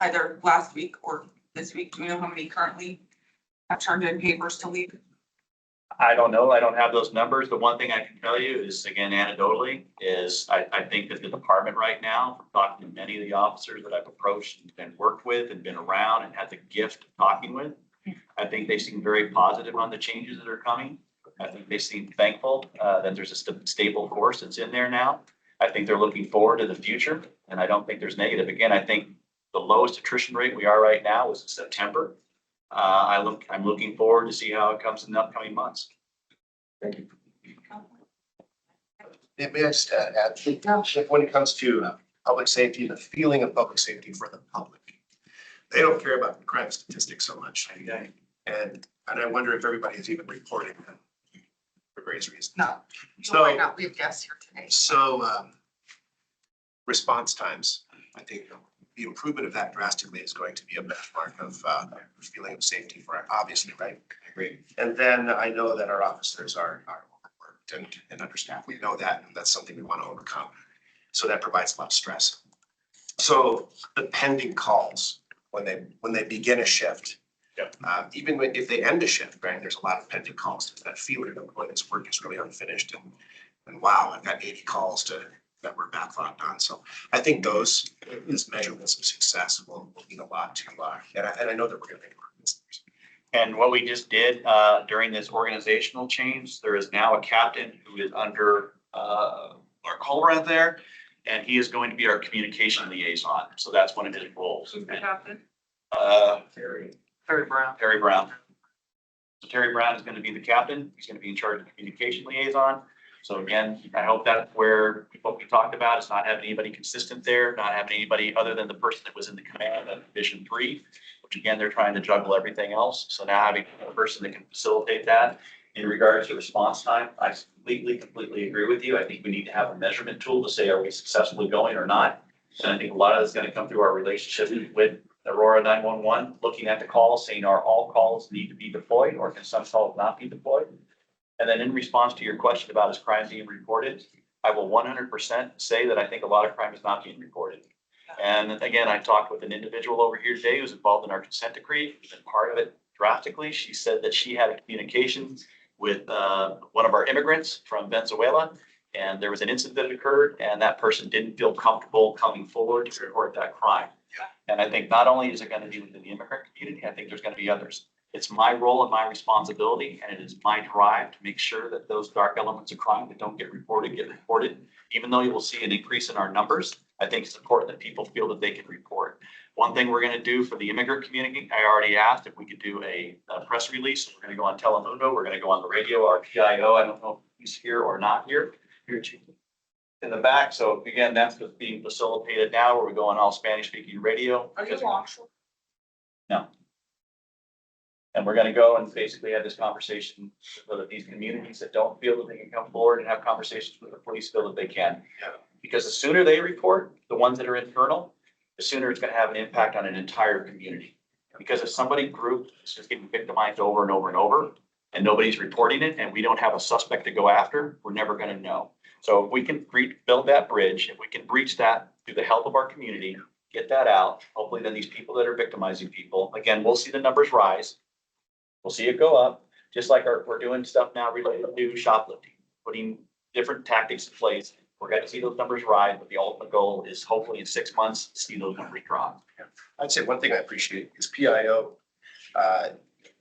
[SPEAKER 2] either last week or this week? Do you know how many currently have turned in papers to leave?
[SPEAKER 8] I don't know. I don't have those numbers. The one thing I can tell you is, again, anecdotally, is I think that the department right now, from talking to many of the officers that I've approached and worked with and been around and had the gift of talking with, I think they seem very positive on the changes that are coming. I think they seem thankful that there's a stable force that's in there now. I think they're looking forward to the future, and I don't think there's negative. Again, I think the lowest attrition rate we are right now is in September. I'm looking forward to see how it comes in the upcoming months.
[SPEAKER 4] Thank you.
[SPEAKER 1] May I just add, when it comes to public safety, the feeling of public safety for the public, they don't care about the crime statistics so much. And I wonder if everybody is even reporting that for various reasons.
[SPEAKER 2] No.
[SPEAKER 1] So-
[SPEAKER 2] You might not be a guest here today.
[SPEAKER 1] So response times, I think the improvement of that drastically is going to be a benchmark of feeling of safety for it, obviously, right?
[SPEAKER 8] I agree.
[SPEAKER 1] And then I know that our officers are overworked and understaffed. We know that, and that's something we want to overcome. So that provides a lot of stress. So the pending calls, when they begin a shift, even if they end a shift, right, there's a lot of pending calls. There's that feeling of when this work is really unfinished and wow, I've got 80 calls that we're backlogged on. So I think those as measurements of success will mean a lot to and I know that we're going to make improvements.
[SPEAKER 8] And what we just did during this organizational change, there is now a captain who is under our Colbert there, and he is going to be our communication liaison. So that's one of his roles.
[SPEAKER 2] Who's the captain?
[SPEAKER 8] Terry
[SPEAKER 2] Brown.
[SPEAKER 8] Brown. So Terry Brown is going to be the captain. He's going to be in charge of the communication liaison. So again, I hope that's where what we talked about is not having anybody consistent there, not having anybody other than the person that was in the command of Division 3, which again, they're trying to juggle everything else. So now having a person that can facilitate that. In regards to response time, I completely agree with you. I think we need to have a measurement tool to say, are we successfully going or not? And I think a lot of it's going to come through our relationship with Aurora 911, looking at the calls, saying, are all calls need to be deployed, or can some calls not be deployed? And then in response to your question about is crime being reported, I will 100% say that I think a lot of crime is not being reported. And again, I talked with an individual over here today who's involved in our consent decree, who's been part of it drastically. She said that she had a communication with one of our immigrants from Venezuela, and there was an incident that occurred, and that person didn't feel comfortable coming forward to report that crime. And I think not only is it going to be within the immigrant community, I think there's going to be others. It's my role and my responsibility, and it is my drive to make sure that those dark elements of crime that don't get reported. Even though you will see an increase in our numbers, I think it's important that people feel that they can report. One thing we're going to do for the immigrant community, I already asked if we could do a press release. We're going to go on Telemundo. We're going to go on the radio. Our PIO, I don't know if he's here or not here. Here, Chief. In the back. So again, that's what's being facilitated now, where we go on all Spanish speaking radio.
[SPEAKER 2] Are you Longshore?
[SPEAKER 8] No. And we're going to go and basically have this conversation so that these communities that don't feel that they can come forward and have conversations with the police feel that they can. Because the sooner they report, the ones that are internal, the sooner it's gonna have an impact on an entire community. Because if somebody group is just getting victimized over and over and over, and nobody's reporting it, and we don't have a suspect to go after, we're never gonna know. So if we can build that bridge, if we can breach that through the help of our community, get that out, hopefully then these people that are victimizing people, again, we'll see the numbers rise. We'll see it go up, just like we're doing stuff now related to shoplifting, putting different tactics in place. We're gonna see those numbers rise, but the ultimate goal is hopefully in 6 months, to see those numbers drop.
[SPEAKER 1] I'd say one thing I appreciate is PIO.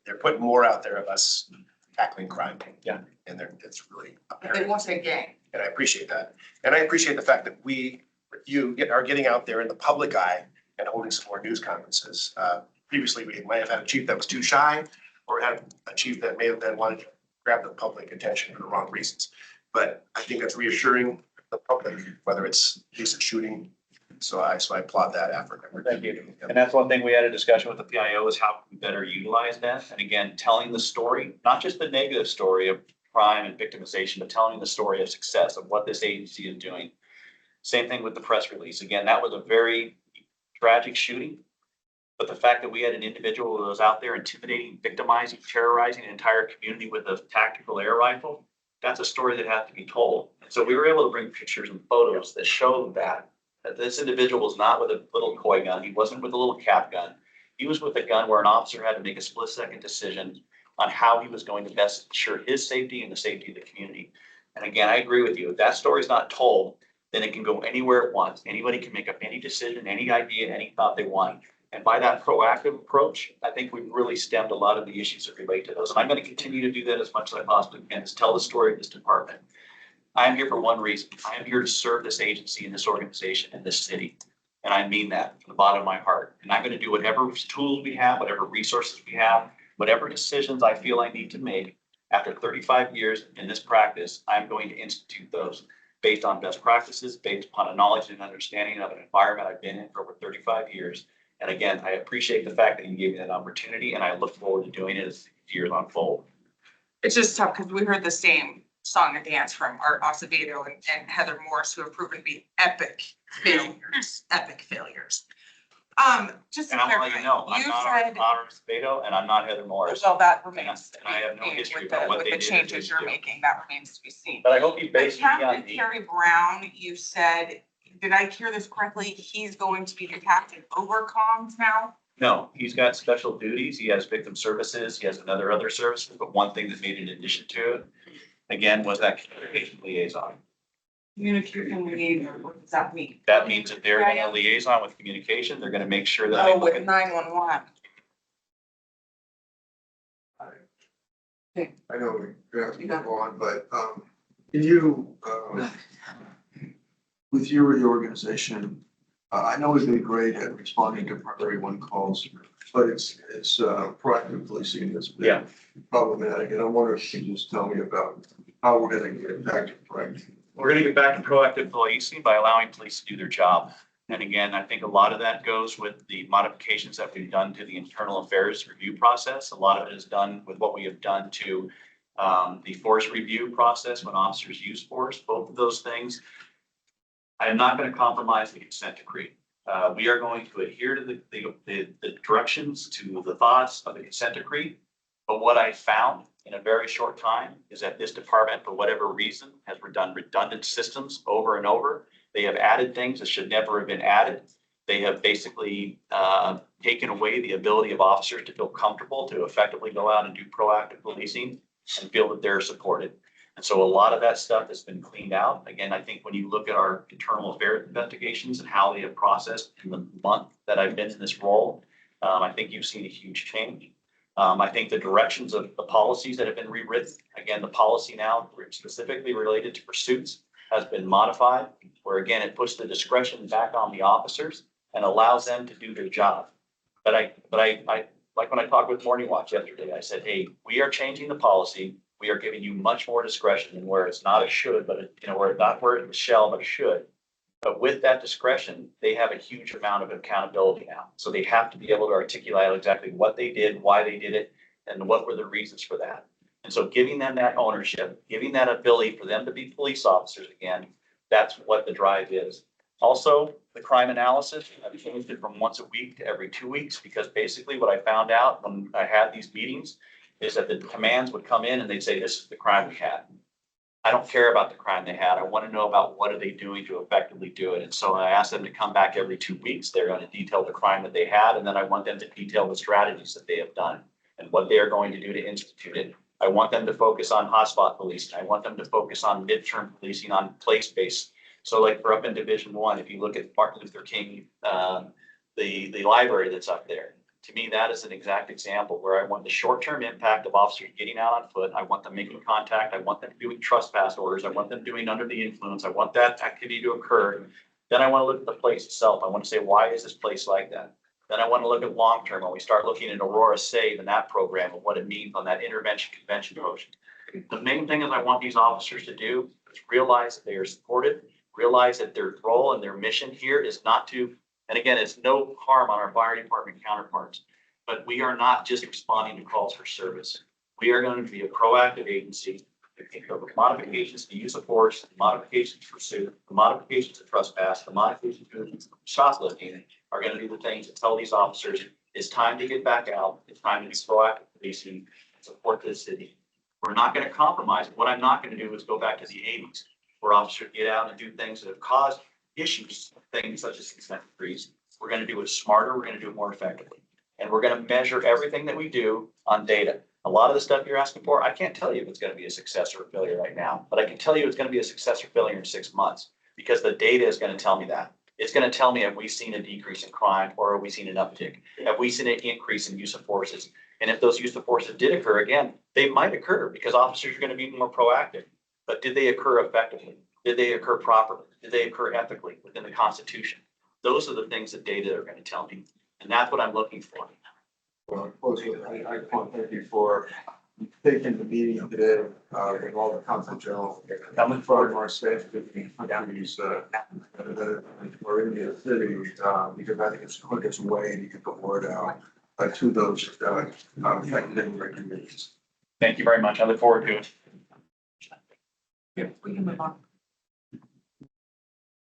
[SPEAKER 1] They're putting more out there of us tackling crime.
[SPEAKER 8] Yeah.
[SPEAKER 1] And it's really
[SPEAKER 2] They
[SPEAKER 1] apparent,
[SPEAKER 2] won't say gang.
[SPEAKER 1] and I appreciate that. And I appreciate the fact that are getting out there in the public eye and holding some more news conferences. Previously, we might have had a chief that was too shy, or had a chief that may have then wanted to grab the public attention for the wrong reasons. But I think that's reassuring the public, whether it's recent shooting. So I applaud that effort.
[SPEAKER 8] Thank you. And that's one thing we had a discussion with the PIO is how we better utilize that. And again, telling the story, not just the negative story of crime and victimization, but telling the story of success of what this agency is doing. Same thing with the press release. Again, that was a very tragic shooting. But the fact that we had an individual who was out there intimidating, victimizing, terrorizing an entire community with a tactical air rifle, that's a story that has to be told. And so we were able to bring pictures and photos that showed that this individual was not with a little coy gun. He wasn't with a little cap gun. He was with a gun where an officer had to make a split-second decision on how he was going to best ensure his safety and the safety of the community. And again, I agree with you. If that story is not told, then it can go anywhere it wants. Anybody can make up any decision, any idea, any thought they want. And by that proactive approach, I think we've really stemmed a lot of the issues that relate to those. And I'm going to continue to do that as much as I possibly can, is tell the story of this department. I am here for one reason. I am here to serve this agency and this organization and this city. And I mean that from the bottom of my heart. And I'm going to do whatever tools we have, whatever resources we have, whatever decisions I feel I need to make. After 35 years in this practice, I'm going to institute those based on best practices, based upon a knowledge and understanding of an environment I've been in for over 35 years. And again, I appreciate the fact that you gave me that opportunity, and I look forward to doing it as years unfold.
[SPEAKER 2] It's just tough because we heard the same song and dance from Art Acevedo and Heather Morris, who have proven to be epic failures, epic failures. Just to
[SPEAKER 8] And I'll let
[SPEAKER 2] clarify,
[SPEAKER 8] you know, I'm
[SPEAKER 2] you
[SPEAKER 8] not
[SPEAKER 2] said,
[SPEAKER 8] Art Spedo, and I'm not Heather Morris.
[SPEAKER 2] well, that remains.
[SPEAKER 8] And I have no history
[SPEAKER 2] with
[SPEAKER 8] about what
[SPEAKER 2] with
[SPEAKER 8] they
[SPEAKER 2] the
[SPEAKER 8] did or
[SPEAKER 2] changes
[SPEAKER 8] didn't
[SPEAKER 2] you're
[SPEAKER 8] do.
[SPEAKER 2] making, that remains to be seen.
[SPEAKER 8] But I hope you
[SPEAKER 2] But
[SPEAKER 8] base me on
[SPEAKER 2] Captain
[SPEAKER 8] the,
[SPEAKER 2] Terry Brown, you said, did I hear this correctly? He's going to be the captain over comms now?
[SPEAKER 8] no, he's got special duties. He has victim services. He has other services, but one thing that made an addition to it, again, was that communication liaison.
[SPEAKER 2] Communication lead, what does that mean?
[SPEAKER 8] That means that they're going to liaison with communication. They're going to make sure that.
[SPEAKER 2] Oh,
[SPEAKER 8] I'm
[SPEAKER 2] with
[SPEAKER 8] looking-
[SPEAKER 2] 911.
[SPEAKER 4] I know we have to go on, but, can you, with your reorganization, I know we've been great at responding to primary one calls, but it's proactive policing that's
[SPEAKER 8] Yeah.
[SPEAKER 4] been problematic, and I wonder if you can just tell me about how we're gonna get back to proactive.
[SPEAKER 8] We're going to get back to proactive policing by allowing police to do their job. And again, I think a lot of that goes with the modifications that we've done to the internal affairs review process. A lot of it is done with what we have done to the force review process when officers use force, both of those things. I am not going to compromise the consent decree. We are going to adhere to the directions, to the thoughts of the consent decree. But what I found in a very short time is that this department, for whatever reason, has done redundant systems over and over. They have added things that should never have been added. They have basically taken away the ability of officers to feel comfortable to effectively go out and do proactive policing and feel that they're supported. And so a lot of that stuff has been cleaned out. Again, I think when you look at our internal affairs investigations and how they have processed in the month that I've been in this role, I think you've seen a huge change. I think the directions of the policies that have been rewritten, again, the policy now specifically related to pursuits has been modified, where again, it puts the discretion back on the officers and allows them to do their job. But I like when I talked with Morning Watch yesterday, I said, hey, we are changing the policy. We are giving you much more discretion in where it's not a should, but where not where it's shall, but a should. But with that discretion, they have a huge amount of accountability now. So they have to be able to articulate exactly what they did, why they did it, and what were the reasons for that. And so giving them that ownership, giving that ability for them to be police officers again, That's what the drive is. Also, the crime analysis, I've changed it from once a week to every 2 weeks, because basically what I found out when I had these meetings is that the commands would come in and they'd say, this is the crime we had. I don't care about the crime they had. I want to know about what are they doing to effectively do it. And so I asked them to come back every 2 weeks. They're going to detail the crime that they had, and then I want them to detail the strategies that they have done and what they are going to do to institute it. I want them to focus on hotspot policing. I want them to focus on midterm policing on place-based. So like for up in Division 1, if you look at Martin Luther King, the library that's up there, to me, that is an exact example where I want the short-term impact of officers getting out on foot. I want them making contact. I want them doing trespass orders. I want them doing under the influence. I want that activity to occur. Then I want to look at the place itself. I want to say, why is this place like that? Then I want to look at long-term when we start looking at Aurora Save and that program and what it means on that intervention convention motion. The main thing is I want these officers to do is realize that they are supported, realize that their role and their mission here is not to, and again, it's no harm on our fire department counterparts, but we are not just responding to calls for service. We are going to be a proactive agency. The modifications to use of force, the modifications to pursuit, the modifications to trespass, the modifications to shoplifting are going to be the things that tell these officers it's time to get back out. It's time to be proactive policing, support this city. We're not going to compromise. What I'm not going to do is go back to the 80s where officers get out and do things that have caused issues, things such as consent decrees. We're going to do it smarter. We're going to do it more effectively. And we're going to measure everything that we do on data. A lot of the stuff you're asking for, I can't tell you if it's going to be a success or a failure right now, but I can tell you it's going to be a success or failure in 6 months because the data is going to tell me that. It's going to tell me, have we seen a decrease in crime or have we seen an uptick? Have we seen an increase in use of forces? And if those use of forces did occur, again, they might occur because officers are going to be more proactive. But did they occur effectively? Did they occur properly? Did they occur ethically within the Constitution? Those are the things that data are going to tell me. And that's what I'm looking for.
[SPEAKER 4] Well, I want to thank you for taking the meeting today, with all the council general. I'm from our state, countries, that are in the city, because I think it's the quickest way to get the word out to those, affected regulations.
[SPEAKER 7] Thank you very much. I look forward to it.
[SPEAKER 6] We can move on.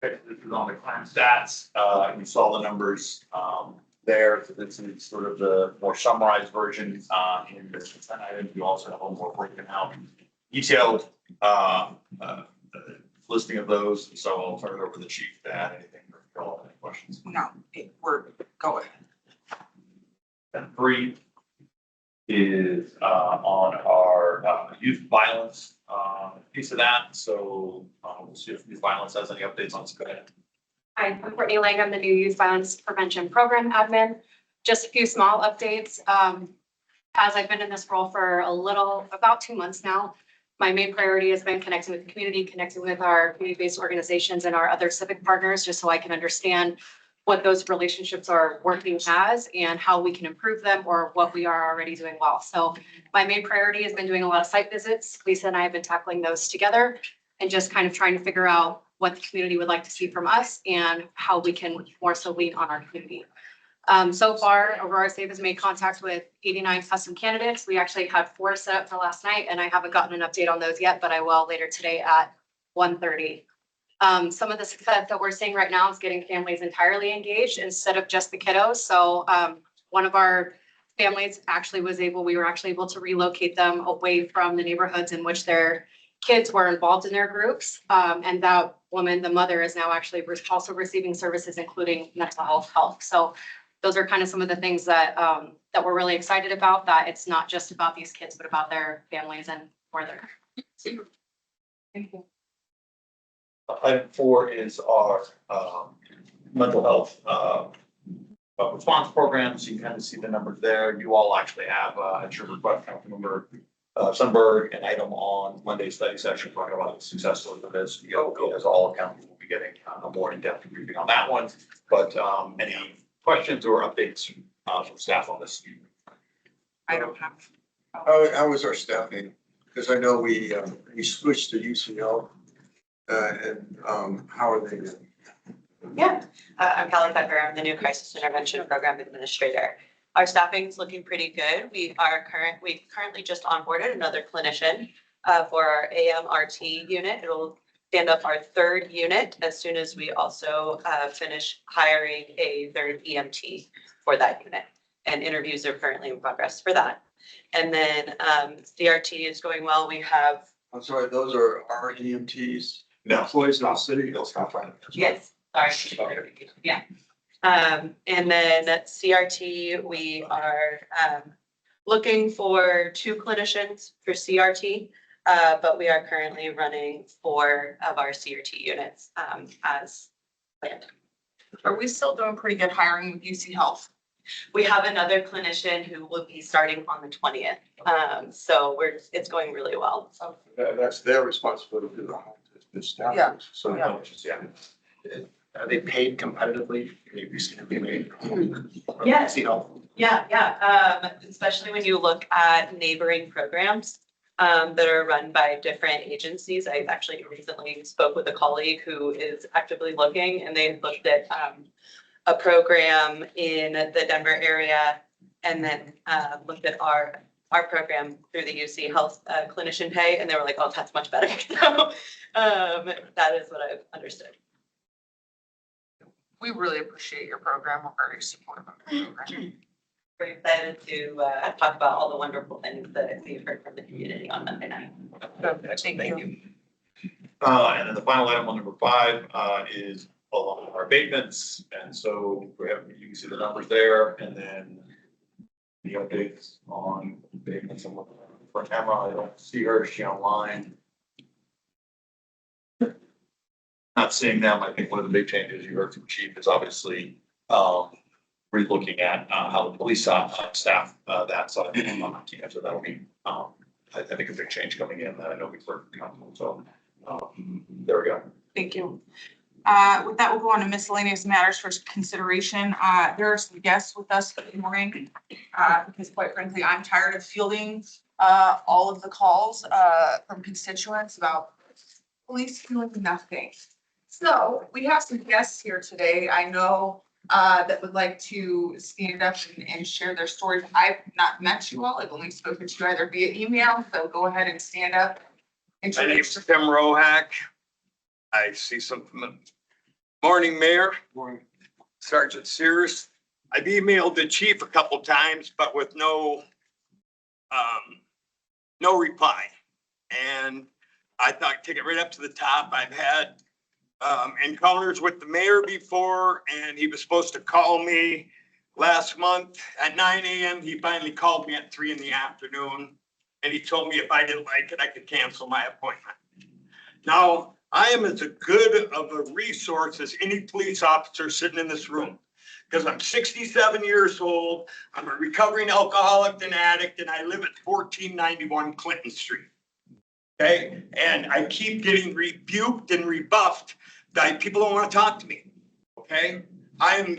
[SPEAKER 7] Okay, this is on the crime stats. You saw the numbers there. So this is sort of the more summarized version in the consent items. You also have a more broken out, detailed listing of those. So I'll turn it over to the chief to add anything or fill out any questions.
[SPEAKER 2] No, we're going.
[SPEAKER 7] And 3 is on our youth violence piece of that. So we'll see if youth violence has any updates on this. Go ahead.
[SPEAKER 6] Hi, I'm Courtney Lang. I'm the new Youth Violence Prevention Program admin. Just a few small updates. As I've been in this role for about 2 months now, my main priority has been connecting with the community, connecting with our community-based organizations and our other civic partners, just so I can understand what those relationships are working as and how we can improve them or what we are already doing well. So my main priority has been doing a lot of site visits. Lisa and I have been tackling those together and just kind of trying to figure out what the community would like to see from us and how we can more so lean on our community. So far, Aurora Save has made contact with 89 custom candidates. We actually had 4 set up for last night, and I haven't gotten an update on those yet, but I will later today at 1:30. Some of the success that we're seeing right now is getting families entirely engaged instead of just the kiddos. So one of our families we were actually able to relocate them away from the neighborhoods in which their kids were involved in their groups. And that woman, the mother, is now actually also receiving services, including mental health. So those are kind of some of the things that that we're really excited about, that it's not just about these kids, but about their families and where they're. Thank you.
[SPEAKER 7] Item 4 is our mental health response program. So you kind of see the numbers there. You all actually have at your request, Councilmember Sundberg, an item on Monday's study session talking about the success of this. As all accountants will be getting a more in-depth briefing on that one. But any questions or updates from staff on this?
[SPEAKER 2] I don't have.
[SPEAKER 4] How was our staffing? Because I know we switched to UCL, and how are they doing?
[SPEAKER 10] Yeah, I'm Kelly Becker. I'm the new Crisis Intervention Program Administrator. Our staffing is looking pretty good. We've currently just onboarded another clinician for our AMRT unit. It'll stand up our third unit as soon as we also finish hiring a third EMT for that unit. And interviews are currently in progress for that. And then CRT is going well. We have,
[SPEAKER 4] I'm sorry, those are our EMTs,
[SPEAKER 5] No.
[SPEAKER 4] employees of the city.
[SPEAKER 10] yes, sorry. Yeah. And then at CRT, we are looking for 2 clinicians for CRT. But we are currently running 4 of our CRT units as planned.
[SPEAKER 2] Are we still doing pretty good hiring with UC Health?
[SPEAKER 10] We have another clinician who will be starting on the 20th. So it's going really well. So
[SPEAKER 4] That's their responsibility to the staff.
[SPEAKER 2] Yeah.
[SPEAKER 4] So,
[SPEAKER 2] Yeah.
[SPEAKER 1] Are they paid competitively? They reasonably paid?
[SPEAKER 10] Yes.
[SPEAKER 1] You know,
[SPEAKER 10] Yeah. Especially when you look at neighboring programs that are run by different agencies. I actually recently spoke with a colleague who is actively looking, and they looked at a program in the Denver area and then looked at our program through the UC Health clinician pay, and they were like, oh, that's much better. So that is what I've understood.
[SPEAKER 2] We really appreciate your program. We're very supportive of your program.
[SPEAKER 10] We're excited to talk about all the wonderful things that we've heard from the community on Monday night.
[SPEAKER 2] Thank you.
[SPEAKER 7] And then the final item on number 5 is along our abatements. And so we have, you can see the numbers there, and then the updates on abatements. And for Tamara, I don't see her, is she online? Not seeing them. I think one of the big changes you heard from Chief is obviously re-looking at how the police staff that side. So that'll be, I think, a big change coming in that I know we've heard from council. So there we go.
[SPEAKER 2] Thank you. With that, we'll go on to miscellaneous matters for consideration. There are some guests with us this morning, because quite frankly, I'm tired of fielding all of the calls from constituents about police doing nothing. So we have some guests here today. I know that would like to stand up and share their stories. I've not met you all. I've only spoken to you either via email, so go ahead and stand up.
[SPEAKER 11] My name's Tim Rohack. I see some from the morning, Mayor. Sergeant Sears. I've emailed the chief a couple times, but with no reply. And I thought I'd take it right up to the top. I've had encounters with the mayor before, and he was supposed to call me last month at 9 a.m. He finally called me at 3 in the afternoon, and he told me if I didn't like it, I could cancel my appointment. Now, I am as good of a resource as any police officer sitting in this room, because I'm 67 years old. I'm a recovering alcoholic and addict, and I live at 1491 Clinton Street. Okay, and I keep getting rebuked and rebuffed that people don't want to talk to me. Okay, I'm,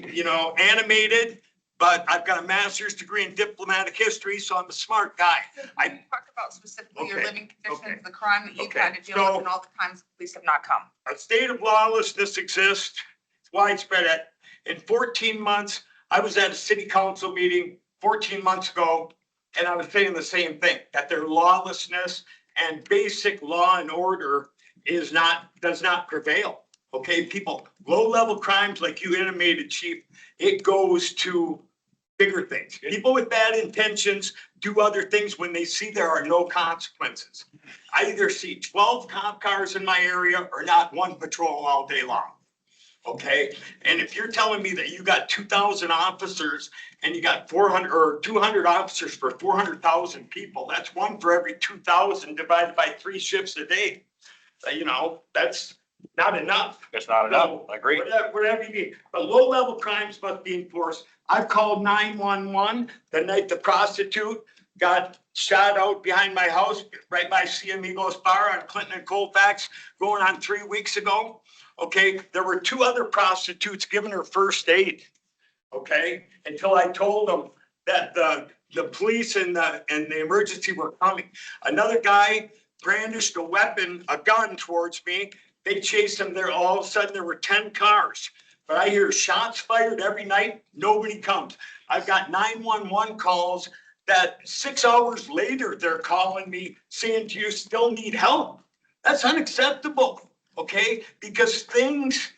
[SPEAKER 11] animated, but I've got a master's degree in diplomatic history, so I'm a smart guy.
[SPEAKER 2] I talked about specifically your
[SPEAKER 11] Okay,
[SPEAKER 2] living conditions,
[SPEAKER 11] okay,
[SPEAKER 2] the crime that you've
[SPEAKER 11] okay.
[SPEAKER 2] had to deal
[SPEAKER 11] So-
[SPEAKER 2] with, and all the times the police have not come.
[SPEAKER 11] A state of lawlessness exists. It's widespread. In 14 months, I was at a city council meeting 14 months ago, and I was saying the same thing, that their lawlessness and basic law and order does not prevail. Okay, people, low-level crimes like you intimated, Chief, it goes to bigger things. People with bad intentions do other things when they see there are no consequences. I either see 12 cop cars in my area or not one patrol all day long. Okay, and if you're telling me that you got 2,000 officers and you got 400 or 200 officers for 400,000 people, that's one for every 2,000 divided by 3 shifts a day. That's not enough.
[SPEAKER 8] That's not enough. I agree.
[SPEAKER 11] Whatever you need. But low-level crimes must be enforced. I've called 911 the night the prostitute got shot out behind my house, right by Ciamigos Bar on Clinton and Colfax, going on 3 weeks ago. Okay, there were 2 other prostitutes giving her first aid. Okay, until I told them that the police and the emergency were coming. Another guy brandished a weapon, a gun towards me. They chased him there. All of a sudden, there were 10 cars. But I hear shots fired every night. Nobody comes. I've got 911 calls that 6 hours later, they're calling me saying, do you still need help? That's unacceptable. okay? Because things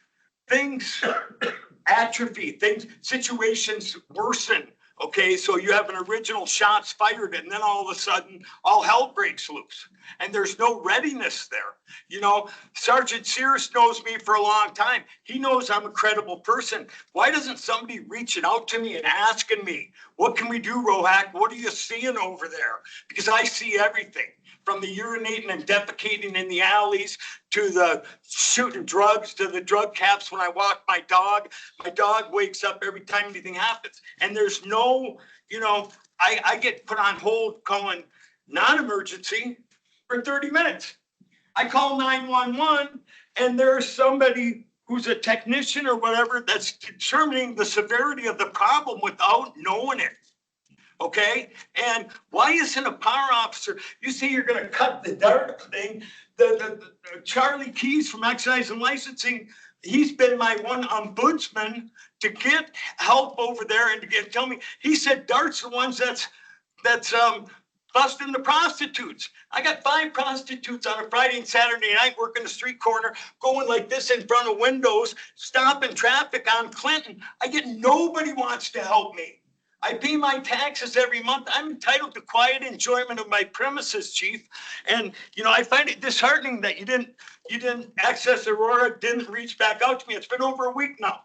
[SPEAKER 11] atrophy, situations worsen, okay? So you have an original shots fired and then all of a sudden, all hell breaks loose. And there's no readiness there. You know, Sergeant Sears knows me for a long time. He knows I'm a credible person. Why doesn't somebody reaching out to me and asking me, what can we do, Rohack? What are you seeing over there? Because I see everything. From the urinating and defecating in the alleys to the shooting drugs to the drug caps when I walk my dog. My dog wakes up every time anything happens. And there's no, you know, I get put on hold calling non-emergency for 30 minutes. I call 911 and there's somebody who's a technician or whatever that's determining the severity of the problem without knowing it. Okay, and why isn't a power officer, you say you're gonna cut the dart thing, the Charlie Keys from Excise and Licensing, he's been my one ombudsman to get help over there and to tell me, he said darts are ones that's busting the prostitutes. I got 5 prostitutes on a Friday and Saturday night working the street corner, going like this in front of windows, stopping traffic on Clinton. I get nobody wants to help me. I pay my taxes every month. I'm entitled to quiet enjoyment of my premises, Chief. And, you know, I find it disheartening that you didn't access Aurora, didn't reach back out to me. It's been over a week now,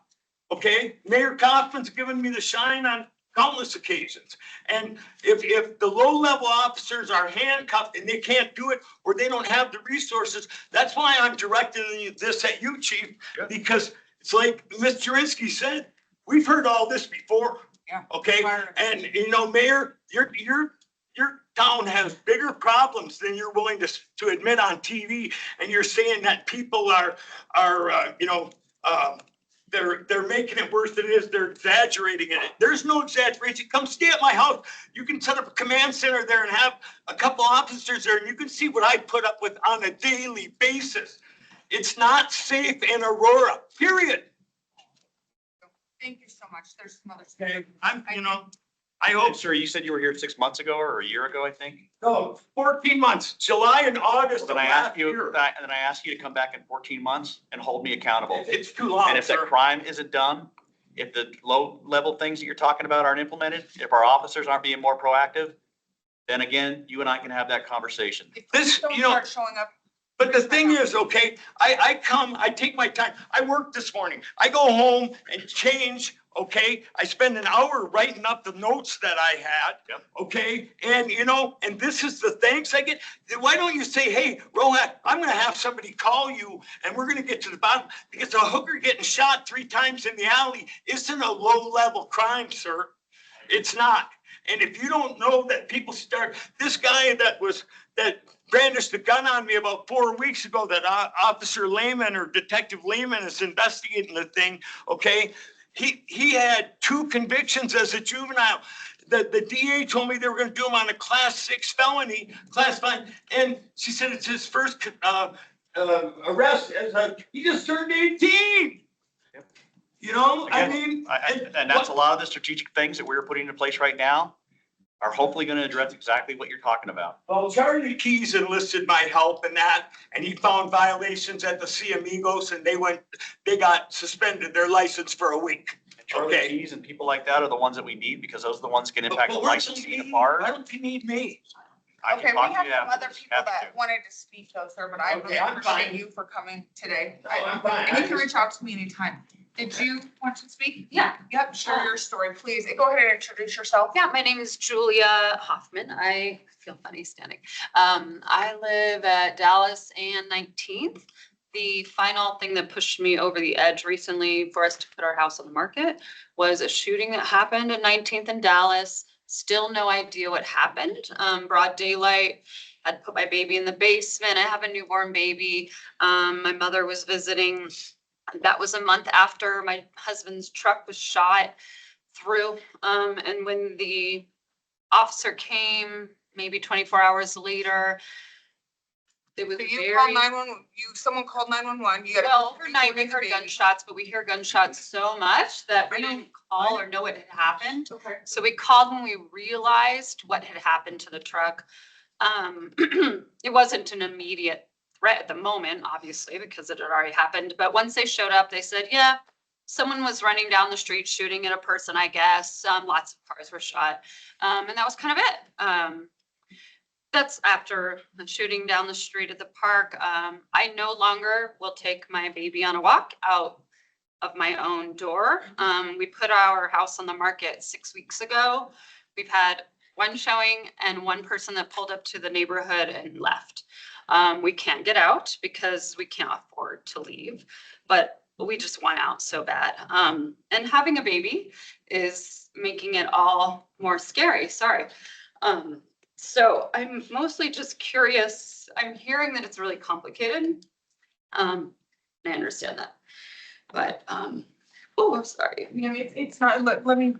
[SPEAKER 11] okay? Mayor Kaufman's given me the shine on countless occasions. And if the low-level officers are handcuffed and they can't do it or they don't have the resources, that's why I'm directing this at you, Chief, because it's like Ms. Jurinsky said, we've heard all this before.
[SPEAKER 2] Yeah.
[SPEAKER 11] Okay, and you know, Mayor, your town has bigger problems than you're willing to admit on TV. And you're saying that people are you know, they're making it worse than it is. They're exaggerating it. There's no exaggeration. Come stay at my house. You can set up a command center there and have a couple officers there, and you can see what I put up with on a daily basis. It's not safe in Aurora, period.
[SPEAKER 2] Thank you so much. There's some other.
[SPEAKER 11] Okay, you know, I hope.
[SPEAKER 8] Sir, you said you were here 6 months ago or a year ago, I think.
[SPEAKER 11] No, 14 months, July and August
[SPEAKER 8] Then
[SPEAKER 11] of
[SPEAKER 8] I
[SPEAKER 11] last
[SPEAKER 8] asked you,
[SPEAKER 11] year.
[SPEAKER 8] then I asked you to come back in 14 months and hold me accountable.
[SPEAKER 11] It's too long,
[SPEAKER 8] And if that
[SPEAKER 11] sir.
[SPEAKER 8] crime isn't done, if the low level things that you're talking about aren't implemented, if our officers aren't being more proactive, then again, you and I can have that conversation.
[SPEAKER 2] If
[SPEAKER 11] This,
[SPEAKER 2] don't
[SPEAKER 11] you know,
[SPEAKER 2] start showing up.
[SPEAKER 11] but the thing is, okay, I come, I take my time. I work this morning. I go home and change, okay? I spend an hour writing up the notes that I had,
[SPEAKER 8] Yep.
[SPEAKER 11] okay? And, you know, and this is the thanks I get. Why don't you say, hey, Rohack, I'm gonna have somebody call you and we're gonna get to the bottom. Because a hooker getting shot 3 times in the alley isn't a low-level crime, sir. It's not. And if you don't know that people start, this guy that brandished the gun on me about 4 weeks ago, that Officer Lehman or Detective Lehman is investigating the thing, okay? He had 2 convictions as a juvenile. The DA told me they were gonna do him on a class 6 felony, class 5, and she said it's his first arrest he just turned 18. You know, I mean.
[SPEAKER 8] And that's a lot of the strategic things that we're putting in place right now are hopefully going to address exactly what you're talking about.
[SPEAKER 11] Well, Charlie Keys enlisted my help in that, and he found violations at the C Amigos, and they got suspended their license for a week.
[SPEAKER 8] And Charlie
[SPEAKER 11] Okay.
[SPEAKER 8] Keys and people like that are the ones that we need because those are the ones that can impact the
[SPEAKER 11] But why
[SPEAKER 8] licensing
[SPEAKER 11] don't you
[SPEAKER 8] part.
[SPEAKER 11] Why don't you need me?
[SPEAKER 8] I
[SPEAKER 2] Okay,
[SPEAKER 8] can
[SPEAKER 2] we
[SPEAKER 8] talk
[SPEAKER 2] have
[SPEAKER 8] to you
[SPEAKER 2] some other
[SPEAKER 8] afterwards.
[SPEAKER 2] people
[SPEAKER 8] Happy
[SPEAKER 2] that
[SPEAKER 8] to.
[SPEAKER 2] wanted to speak though, sir, but I
[SPEAKER 11] Okay,
[SPEAKER 2] really
[SPEAKER 11] I'm
[SPEAKER 2] appreciate
[SPEAKER 11] fine.
[SPEAKER 2] you for coming today.
[SPEAKER 11] No, I'm fine.
[SPEAKER 2] And
[SPEAKER 11] I
[SPEAKER 2] you can
[SPEAKER 11] just-
[SPEAKER 2] reach out to me anytime. Did you want to speak?
[SPEAKER 6] Yeah.
[SPEAKER 2] Yep, share your story, please. Go ahead and introduce yourself.
[SPEAKER 12] Yeah, my name is Julia Hoffman. I feel funny standing. I live at Dallas and 19th. The final thing that pushed me over the edge recently for us to put our house on the market was a shooting that happened at 19th in Dallas. Still no idea what happened. Broad daylight. I'd put my baby in the basement. I have a newborn baby. My mother was visiting. That was a month after my husband's truck was shot through. And when the officer came, maybe 24 hours later, it was
[SPEAKER 2] So you
[SPEAKER 12] very.
[SPEAKER 2] called 911, someone called 911, you got.
[SPEAKER 12] Well, overnight we heard gunshots, but we hear gunshots so much that we didn't call or know what had happened.
[SPEAKER 2] Okay.
[SPEAKER 12] So we called when we realized what had happened to the truck. It wasn't an immediate threat at the moment, obviously, because it had already happened. But once they showed up, they said, yeah, someone was running down the street shooting at a person, I guess. Lots of cars were shot. And that was kind of it. That's after the shooting down the street at the park. I no longer will take my baby on a walk out of my own door. We put our house on the market 6 weeks ago. We've had one showing and one person that pulled up to the neighborhood and left. We can't get out because we can't afford to leave, but we just want out so bad. And having a baby is making it all more scary. Sorry. So I'm mostly just curious. I'm hearing that it's really complicated. And I understand that, but, oh, I'm sorry.
[SPEAKER 2] You know, it's not, let me,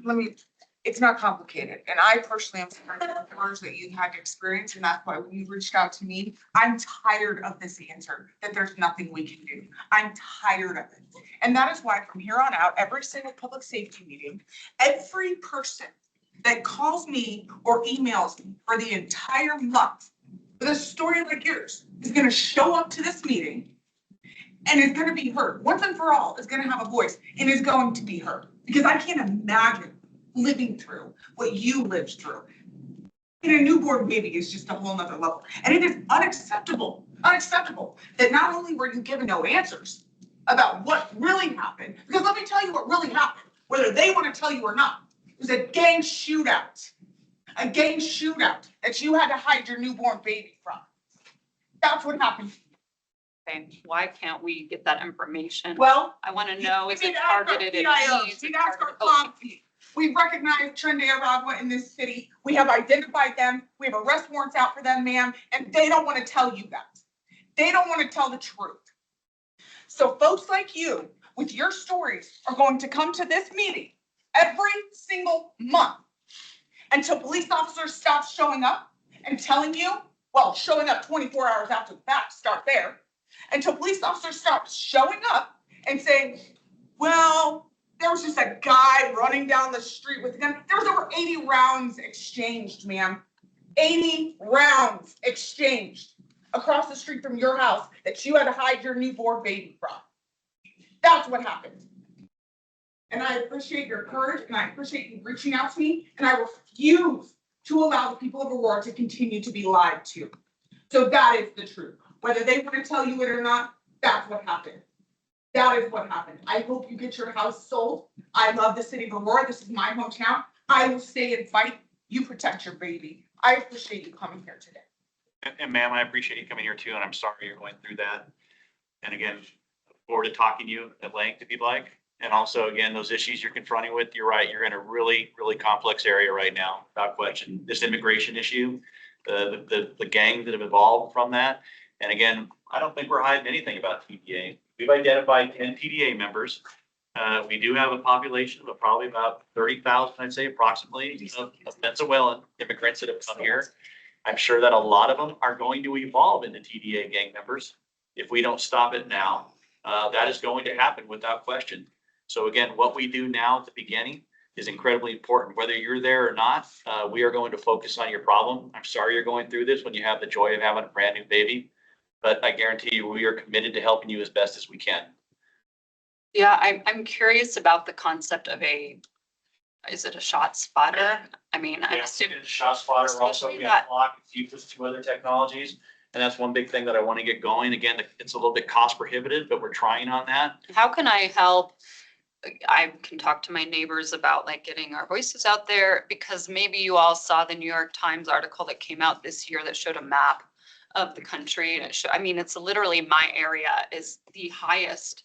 [SPEAKER 2] it's not complicated. And I personally am sorry for the words that you had to experience, and that's why when you reached out to me, I'm tired of this answer, that there's nothing we can do. I'm tired of it. And that is why from here on out, every single public safety meeting, every person that calls me or emails me for the entire month with a story like yours is gonna show up to this meeting and is gonna be heard. Once and for all, is gonna have a voice and is going to be heard. Because I can't imagine living through what you lived through. And a newborn baby is just a whole nother level. And it is unacceptable that not only were you given no answers about what really happened, because let me tell you what really happened, whether they want to tell you or not. It was a gang shootout that you had to hide your newborn baby from. That's what happened.
[SPEAKER 12] Okay, why can't we get that information?
[SPEAKER 2] Well,
[SPEAKER 12] I want to know, is
[SPEAKER 2] we
[SPEAKER 12] it
[SPEAKER 2] need to ask our
[SPEAKER 12] targeted at
[SPEAKER 2] PIOs.
[SPEAKER 12] me? Is
[SPEAKER 2] We
[SPEAKER 12] it
[SPEAKER 2] need to ask our
[SPEAKER 12] targeted- oh,
[SPEAKER 2] comp. We've recognized Trinidad Aragua in this city. We have identified them. We have arrest warrants out for them, ma'am, and they don't want to tell you that. They don't want to tell the truth. So folks like you, with your stories, are going to come to this meeting every single month until police officers stop showing up and telling you, well, showing up 24 hours after the fact, start there, until police officers stop showing up and saying, well, there was just a guy running down the street with a gun. There was over 80 rounds exchanged, ma'am. 80 rounds exchanged across the street from your house that you had to hide your newborn baby from. That's what happened. And I appreciate your courage, and I appreciate you reaching out to me, and I refuse to allow the people of Aurora to continue to be lied to. So that is the truth. Whether they want to tell you it or not, that's what happened. That is what happened. I hope you get your house sold. I love the city of Aurora. This is my hometown. I will stay and fight. You protect your baby. I appreciate you coming here today.
[SPEAKER 8] And ma'am, I appreciate you coming here too, and I'm sorry you're going through that. And again, look forward to talking to you at length if you'd like. And also, again, those issues you're confronting with, you're right, you're in a really, really complex area right now, without question. This immigration issue, the gangs that have evolved from that. And again, I don't think we're hiding anything about TDA. We've identified 10 TDA members. We do have a population of probably about 30,000, I'd say approximately, of Venezuelan immigrants that have come here. I'm sure that a lot of them are going to evolve into TDA gang members. If we don't stop it now, that is going to happen without question. So again, what we do now at the beginning is incredibly important. Whether you're there or not, we are going to focus on your problem. I'm sorry you're going through this when you have the joy of having a brand new baby, but I guarantee you we are committed to helping you as best as we can.
[SPEAKER 12] Yeah, I'm curious about the concept of is it a shot spotter? I mean, I'm assuming.
[SPEAKER 8] Shot spotter, also
[SPEAKER 12] Especially
[SPEAKER 8] we have lock, it's used with 2 other technologies. And that's one big thing that I want to get going. Again, it's a little bit cost prohibitive, but we're trying on that.
[SPEAKER 12] How can I help? I can talk to my neighbors about like getting our voices out there, because maybe you all saw the New York Times article that came out this year that showed a map of the country. And I mean, it's literally my area is the highest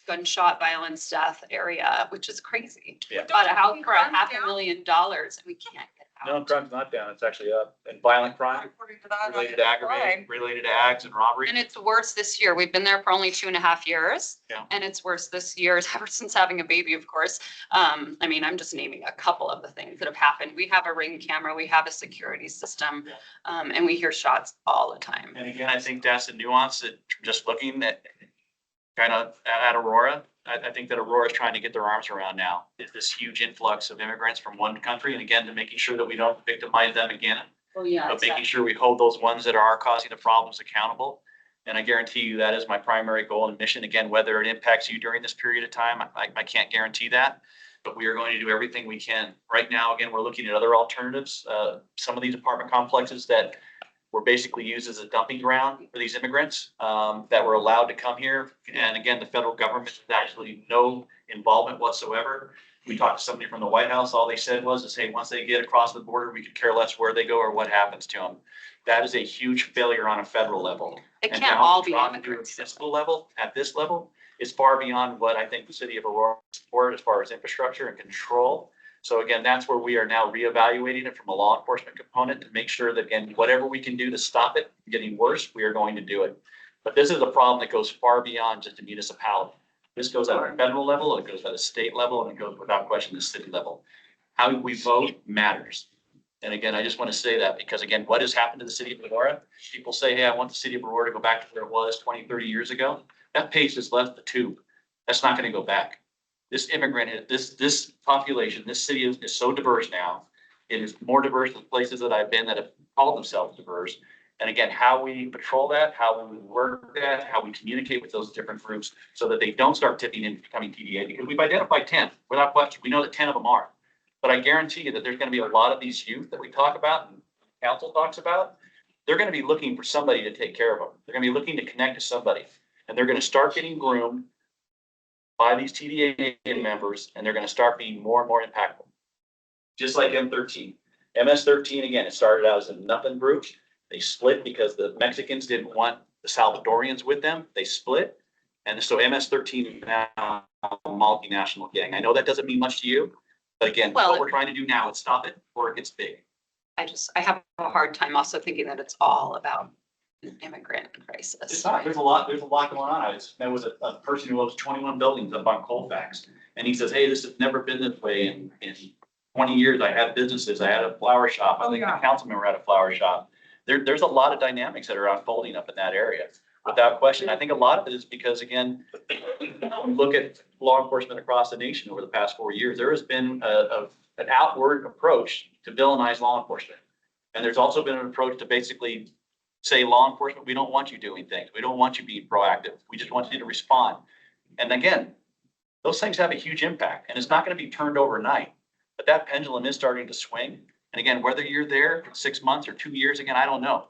[SPEAKER 12] gunshot violence death area, which is crazy.
[SPEAKER 8] Yeah.
[SPEAKER 12] Bought a house for $500,000 and we can't get
[SPEAKER 8] No,
[SPEAKER 12] out.
[SPEAKER 8] crime's not down. It's actually up. And violent crime
[SPEAKER 2] According to that,
[SPEAKER 8] related to aggravated, related to ags and robbery.
[SPEAKER 12] And it's worse this year. We've been there for only 2.5 years.
[SPEAKER 8] Yeah.
[SPEAKER 12] And it's worse this year ever since having a baby, of course. I mean, I'm just naming a couple of the things that have happened. We have a Ring camera, we have a security system, and we hear shots all the time.
[SPEAKER 8] And again, I think that's the nuance that just looking at kind of at Aurora, I think that Aurora is trying to get their arms around now. This huge influx of immigrants from one country, and again, to making sure that we don't victimize them again,
[SPEAKER 12] Well, yeah.
[SPEAKER 8] but making sure we hold those ones that are causing the problems accountable. And I guarantee you that is my primary goal and mission. Again, whether it impacts you during this period of time, I can't guarantee that. But we are going to do everything we can. Right now, again, we're looking at other alternatives. Some of these apartment complexes that were basically used as a dumping ground for these immigrants that were allowed to come here. And again, the federal government has actually no involvement whatsoever. We talked to somebody from the White House. All they said was, hey, once they get across the border, we could care less where they go or what happens to them. That is a huge failure on a federal level.
[SPEAKER 12] It
[SPEAKER 8] And
[SPEAKER 12] can't
[SPEAKER 8] now
[SPEAKER 12] all
[SPEAKER 8] to
[SPEAKER 12] be
[SPEAKER 8] try to do a
[SPEAKER 12] immigrants.
[SPEAKER 8] municipal level, at this level, is far beyond what I think the city of Aurora support as far as infrastructure and control. So again, that's where we are now reevaluating it from a law enforcement component to make sure that, again, whatever we can do to stop it from getting worse, we are going to do it. But this is a problem that goes far beyond just a municipality. This goes at a federal level, it goes at a state level, and it goes without question to city level. How we vote matters. And again, I just want to say that because again, what has happened to the city of Aurora? People say, hey, I want the city of Aurora to go back to where it was 20, 30 years ago. That pace has left the tube. That's not going to go back. This immigrant, this population, this city is so diverse now. It is more diverse than places that I've been that have called themselves diverse. And again, how we patrol that, how we work that, how we communicate with those different groups so that they don't start tipping into becoming TDA, because we've identified 10 without question. We know that 10 of them are. But I guarantee you that there's going to be a lot of these youth that we talk about and council talks about. They're going to be looking for somebody to take care of them. They're going to be looking to connect to somebody. And they're going to start getting groomed by these TDA members, and they're going to start being more and more impactful. Just like M13. MS-13, again, it started out as a nothing group. They split because the Mexicans didn't want the Salvadorians with them. They split. And so MS-13 is now a multinational gang. I know that doesn't mean much to you, but again,
[SPEAKER 12] Well,
[SPEAKER 8] what we're trying to do now is stop it before it gets big.
[SPEAKER 12] I have a hard time also thinking that it's all about an immigrant crisis.
[SPEAKER 8] It's not, there's a lot going on. I was, there was a person who owns 21 buildings up on Colfax. And he says, hey, this has never been this way in 20 years. I had businesses. I had a flower shop. I think the council member had a flower shop. There's a lot of dynamics that are unfolding up in that area. Without question, I think a lot of it is because, again, look at law enforcement across the nation over the past 4 years. There has been an outward approach to villainize law enforcement. And there's also been an approach to basically say, law enforcement, we don't want you doing things. We don't want you being proactive. We just want you to respond. And again, those things have a huge impact, and it's not going to be turned overnight. But that pendulum is starting to swing. And again, whether you're there for 6 months or 2 years, again, I don't know.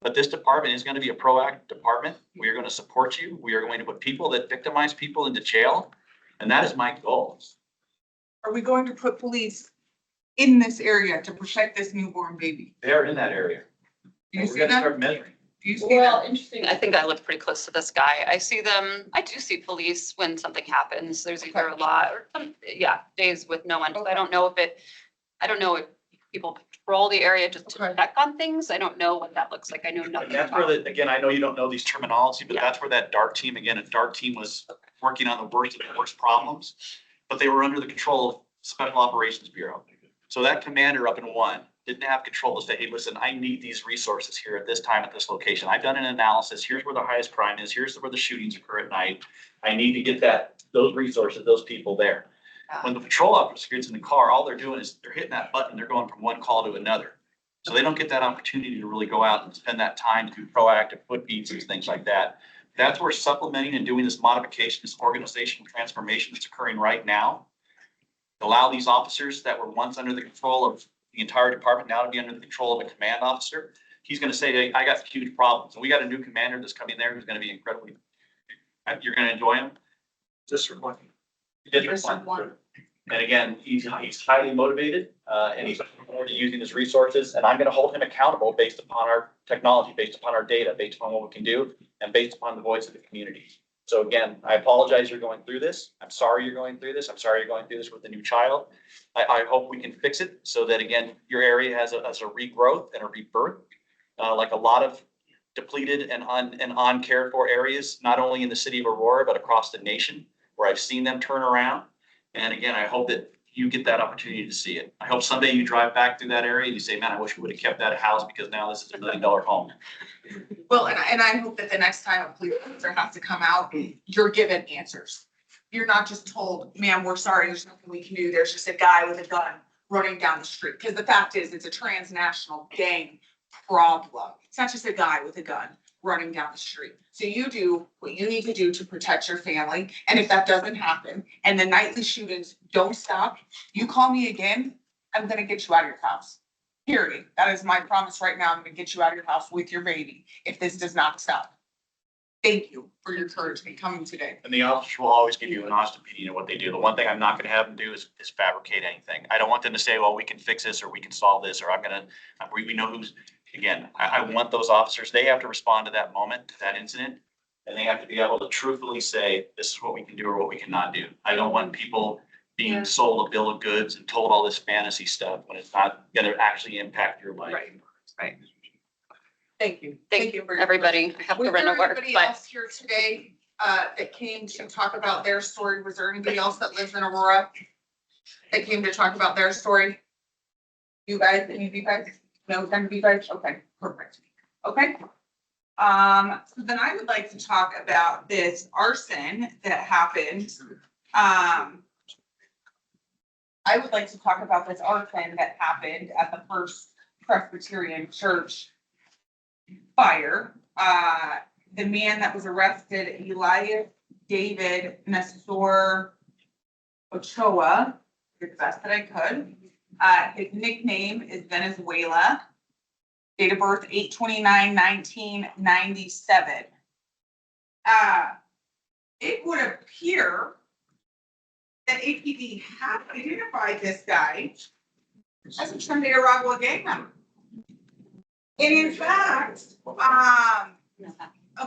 [SPEAKER 8] But this department is going to be a proactive department. We are going to support you. We are going to put people that victimize people into jail. And that is my goal.
[SPEAKER 2] Are we going to put police in this area to protect this newborn baby?
[SPEAKER 8] They are in that area.
[SPEAKER 2] Do you
[SPEAKER 8] And we're
[SPEAKER 2] see
[SPEAKER 8] going to
[SPEAKER 2] them?
[SPEAKER 8] start measuring.
[SPEAKER 2] Do you see
[SPEAKER 12] Well,
[SPEAKER 2] them?
[SPEAKER 12] interesting. I think I live pretty close to this guy. I see them, I do see police when something happens. There's either a lot or some, days with no one. I don't know if people patrol the area just to
[SPEAKER 2] Okay.
[SPEAKER 12] check on things. I don't know what that looks like. I know nothing
[SPEAKER 8] And that's where
[SPEAKER 12] about.
[SPEAKER 8] again, I know you don't know these terminology, but
[SPEAKER 12] Yeah.
[SPEAKER 8] that's where that DART team, again, a DART team was working on the worst of the worst problems, but they were under the control of Special Operations Bureau. So that commander up in one didn't have control to say, hey, listen, I need these resources here at this time, at this location. I've done an analysis. Here's where the highest crime is. Here's where the shootings occur at night. I need to get those resources, those people there. When the patrol officer gets in the car, all they're doing is they're hitting that button. They're going from one call to another. So they don't get that opportunity to really go out and spend that time to do proactive foot beats and things like that. That's where supplementing and doing this modification, this organizational transformation that's occurring right now, allow these officers that were once under the control of the entire department now to be under the control of a command officer. He's going to say, hey, I got huge problems. And we got a new commander that's coming there who's going to be incredibly, you're going to enjoy him.
[SPEAKER 1] District 1.
[SPEAKER 8] District 1. And again, he's highly motivated and he's looking forward to using his resources. And I'm going to hold him accountable based upon our technology, based upon our data, based upon what we can do, and based upon the voice of the community. So again, I apologize you're going through this. I'm sorry you're going through this. I'm sorry you're going through this with a new child. I hope we can fix it so that, again, your area has a regrowth and a rebirth, like a lot of depleted and uncared for areas, not only in the city of Aurora, but across the nation, where I've seen them turn around. And again, I hope that you get that opportunity to see it. I hope someday you drive back through that area and you say, man, I wish we would have kept that house because now this is $1 million home.
[SPEAKER 2] Well, and I hope that the next time a police officer has to come out, you're given answers. You're not just told, ma'am, we're sorry, there's nothing we can do. There's just a guy with a gun running down the street. Because the fact is, it's a transnational gang problem. It's not just a guy with a gun running down the street. So you do what you need to do to protect your family. And if that doesn't happen and the nightly shootings don't stop, you call me again, I'm gonna get you out of your house. Period. That is my promise right now. I'm gonna get you out of your house with your baby if this does not stop. Thank you for your courage in coming today.
[SPEAKER 8] And the officers will always give you an honest opinion of what they do. The one thing I'm not gonna have them do is fabricate anything. I don't want them to say, well, we can fix this, or we can solve this, or we know who's, again, I want those officers, they have to respond to that moment, to that incident. And they have to be able to truthfully say, this is what we can do or what we cannot do. I don't want people being sold a bill of goods and told all this fantasy stuff when it's not gonna actually impact your life.
[SPEAKER 12] Right.
[SPEAKER 2] Thank you.
[SPEAKER 12] Thank you,
[SPEAKER 2] for your
[SPEAKER 12] everybody. I have to
[SPEAKER 2] Was
[SPEAKER 12] run
[SPEAKER 2] there
[SPEAKER 12] to work,
[SPEAKER 2] anybody
[SPEAKER 12] but
[SPEAKER 2] else here today, that came to talk about their story? Was there anybody else that lives in Aurora that came to talk about their story? You guys, any of you guys? No, none of you guys? Okay, perfect. Okay. So then I would like to talk about this arson that happened. I would like to talk about this arson that happened at the First Presbyterian Church fire. The man that was arrested, Elias David Nestor Ochoa, did the best that I could. His nickname is Venezuela. Date of birth 8/29/1997. It would appear that APD had identified this guy as a Trinidad gang member. And in fact, a